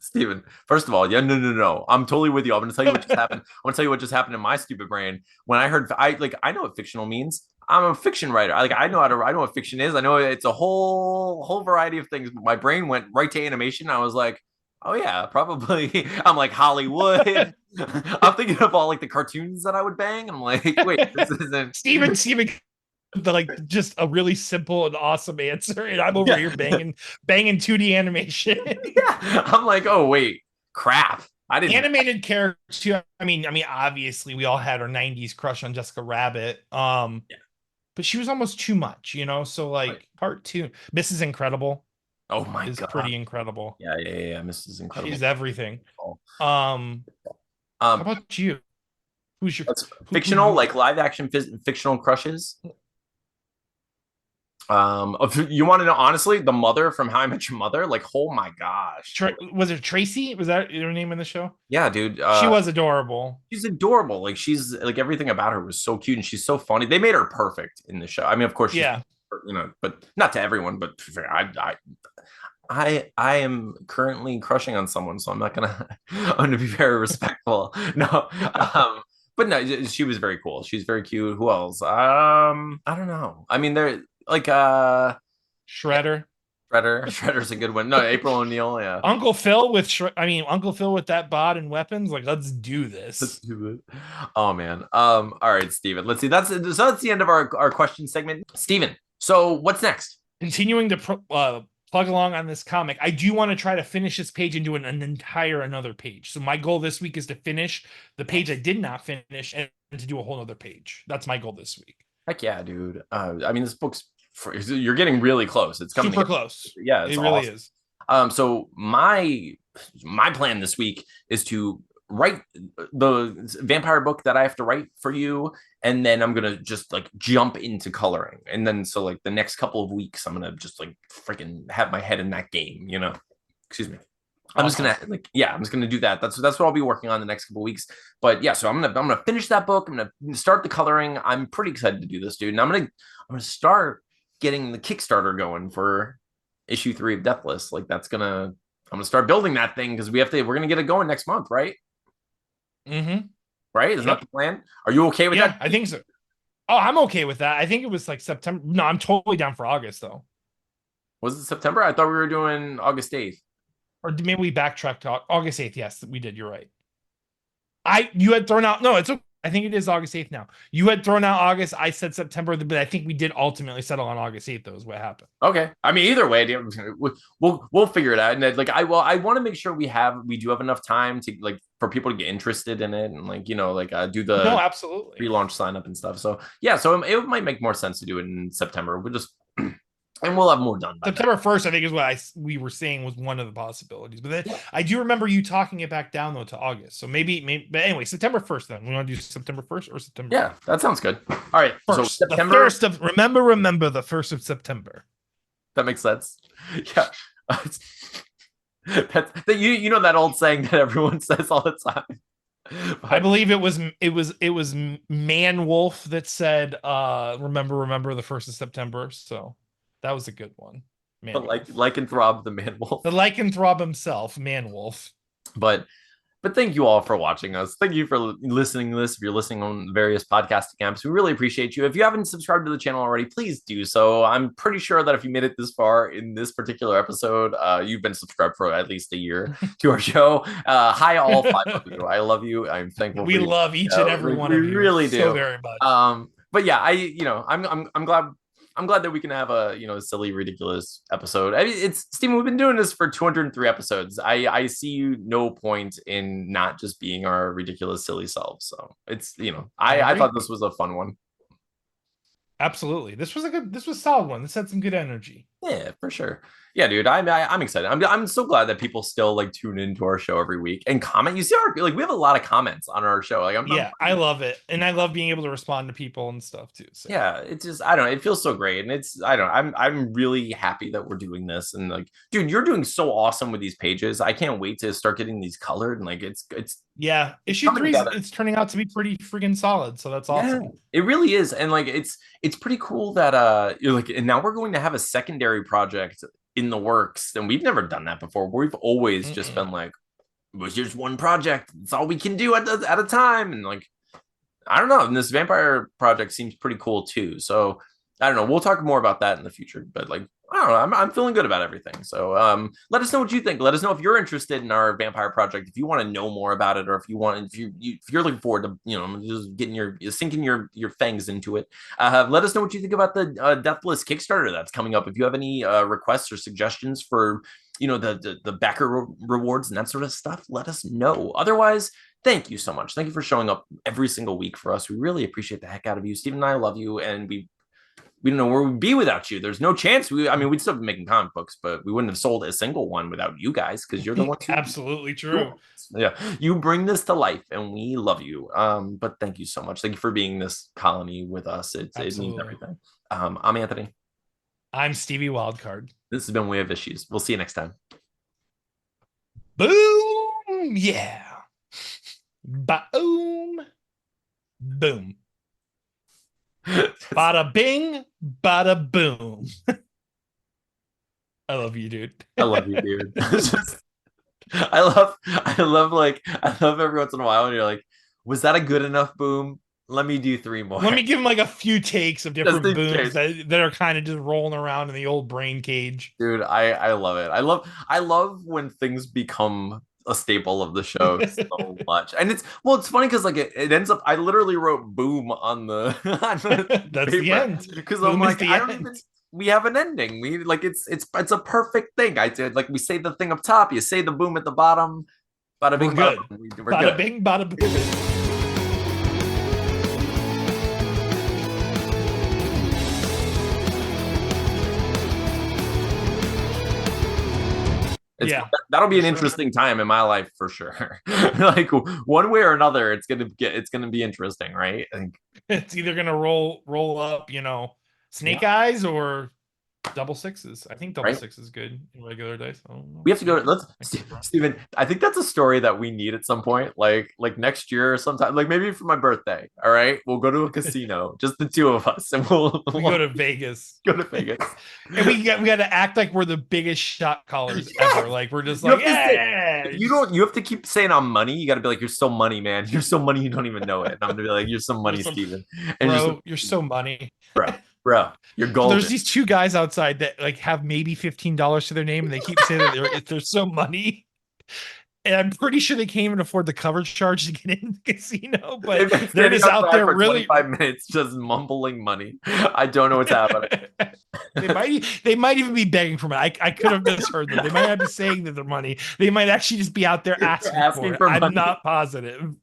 Steven, first of all, yeah, no. I'm totally with you. I'm gonna tell you what just happened. I'm gonna tell you what just happened in my stupid brain. When I heard I know what fictional means. I'm a fiction writer. I know what fiction is. I know it's a whole variety of things, but my brain went right to animation. I was like, oh yeah, probably. I'm like Hollywood. I'm thinking of all like the cartoons that I would bang. I'm like, wait, this isn't. Steven the like just a really simple and awesome answer, and I'm over Yeah. here banging 2D animation. Yeah. I'm like, oh wait, crap. I didn't. Animated characters too. I mean, obviously we all had our 90s crush on Jessica Rabbit. Yeah. But she was almost too much, So Right. like part two, Mrs. Incredible Oh my is god. pretty incredible. Yeah. Mrs. Incredible. She's everything. Um, how Um, about you? Who's your that's who fictional, you like live action fictional crushes. You want to know honestly, the mother from How I Met Your Mother, like, oh my gosh, Was it Tracy? Was that her name in the show? yeah, dude. She was adorable. She's adorable. Like, she's like everything about her was so cute, and she's so funny. They made her perfect in the show. I mean, of course, she's Yeah. but not to everyone. But I am currently crushing on someone, so I'm not gonna. I'm gonna be very respectful. No, but no, she was very cool. She's very cute. Who else? I don't know. I mean, they're like yeah, Shredder. Shredder's a good one. No, April O'Neil. Yeah, Uncle Phil with that bod and weapons. Like, let's do let's this. do it. Oh man. All right, Steven. Let's see. That's the end of our question segment. Steven, so what's next? Continuing to plug along on this comic, I do want to try to finish this page and do an entire another page. So my goal this week is to finish the page I did not finish and to do a whole other page. That's my goal this week. Heck yeah, dude. I mean, this book's you're getting really close. It's coming Super together. close. Yeah, it's It really awesome. is. So my plan this week is to write the vampire book that I have to write for you, and then I'm gonna just like jump into coloring, and then so like the next couple of weeks, I'm gonna just like freaking have my head in that game. Excuse me. I'm just Awesome. gonna like yeah, I'm just gonna do that. That's what I'll be working on the next couple of weeks. But yeah, so I'm gonna finish that book. I'm gonna start the coloring. I'm pretty excited to do this, dude. And I'm gonna start getting the Kickstarter going for issue 3 of Deathless. Like I'm gonna start building that thing because we're gonna get it going next month, right? Mm-hmm. Right? Isn't that Yep. the plan? Are you okay with Yeah, that? I think so. Oh, I'm okay with that. I think it was like September. No, I'm totally down for August though. Was it September? I thought we were doing August 8th. Or maybe we backtracked to August 8th. Yes, we did. You're right. You had thrown out. No, it's okay. I think it is August 8th now. You had thrown out August. I said September, but I think we did ultimately settle on August 8th, though, is what happened. Okay. I mean, either way, we'll figure it out. And like I want to make sure we do have enough time to like for people to get interested in it and like do No, the absolutely. pre-launch sign up and stuff. So yeah, so it might make more sense to do it in September. We'll and we'll have more done by then. September 1st, I think, is what we were saying was one of the possibilities. But then Yeah. I do remember you talking it back down though to August. So maybe. But anyway, September 1st. Then we want to do September 1st or September Yeah, that sounds good. All right, so first. The September. first of remember the 1st of September. That makes sense. Yeah. That you know that old saying that everyone says all the time. I believe it was Man Wolf that said remember the 1st of September. So that was a good one. Man Like Lycanthrob the man wolf. the Lycanthrob himself, Man Wolf. But thank you all for watching us. Thank you for listening to this. If you're listening on various podcasting apps, we really appreciate you. If you haven't subscribed to the channel already, please do so. I'm pretty sure that if you made it this far in this particular episode, you've been subscribed for at least a year to our show. Hi, all 5 of you. I love you. I'm thankful. We love each and every one of you. We really do. So very much. But yeah, I'm glad. I'm glad that we can have a silly, ridiculous episode. I mean, it's Steven. We've been doing this for 203 episodes. I see no point in not just being our ridiculous, silly selves. So it's I thought this was a fun one. Absolutely, this was a solid one. This had some good energy. Yeah, for sure. Yeah, dude, I'm excited. I'm so glad that people still like tune into our show every week and comment. You see we have a lot of comments on our show. Like I love it, and I love being able to respond to people and stuff too. So. Yeah, it's just I don't know. It feels so great, and I'm really happy that we're doing this. And like, dude, you're doing so awesome with these pages. I can't wait to start getting these colored. And like, it's yeah. Issue 3 it's turning out to be pretty freaking solid. So that's awesome. Yeah, it really is, and like it's pretty cool that you're like, and now we're going to have a secondary project in the works, and we've never done that before. We've always just been like, it was just one project. It's all we can do at a time, and like, I don't know. And this vampire project seems pretty cool too. So I don't know. We'll talk more about that in the future. But like, I don't know. I'm feeling good about everything. So let us know what you think. Let us know if you're interested in our vampire project. If you want to know more about it, or if you're looking forward to just getting sinking your fangs into it. Let us know what you think about the Deathless Kickstarter that's coming up. If you have any requests or suggestions for the backer rewards and that sort of stuff, let us know. Otherwise, thank you so much. Thank you for showing up every single week for us. We really appreciate the heck out of you. Steven and I love you, and we don't know where we'd be without you. There's no chance. We'd still be making comic books, but we wouldn't have sold a single one without you guys, because you're the ones. Absolutely true. Yeah, you bring this to life, and we love you. But thank you so much. Thank you for being this colony with us. It means everything. I'm Anthony. I'm Stevie Wildcard. This has been We Have Issues. We'll see you next time. Boom! Yeah. Boom. Boom. Bada bing, bada boom. I love you, dude. I love you, dude. I love every once in a while when you're like, was that a good enough boom? Let me do 3 more. Let me give him like a few takes of different booms that are kind of just rolling around in the old brain cage. Dude, I love it. I love when things become a staple of the show so much. And it's funny because like it ends up, I literally wrote boom on the that's paper, the end, because I'm like, we have an ending. We like it's a perfect thing. I did like, we say the thing up top, you say the boom at the bottom. Bada bing, we're good. We're bada good. Bing, bada boom. That'll be an interesting time in my life for sure. Like one way or another, it's gonna be interesting, right? I think it's either gonna roll up, snake eyes or double sixes. I think double six is good in regular dice. We have to go. Steven, I think that's a story that we need at some point, like next year or sometime, like maybe for my birthday. All right, we'll go to a casino, just the 2 of us, and we'll go to Vegas. Go to Vegas, and we got to act like we're the biggest shot callers ever. Like we're just like, yeah. You have to keep saying I'm money. You got to be like, you're so money, man. You're so money, you don't even know it. And I'm gonna be like, you're so money, Steven. And bro, you're so money, Bro, you're golden. There's these 2 guys outside that like have maybe $15 to their name, and they keep saying that they're so money. And I'm pretty sure they can't even afford the coverage charge to get in the casino. But they're just out there for really 25 minutes just mumbling money. I don't know what's happening. They might even be begging for money. I could have misheard them. They might not be saying that they're money. They might actually just be out there asking for money. I'm not positive.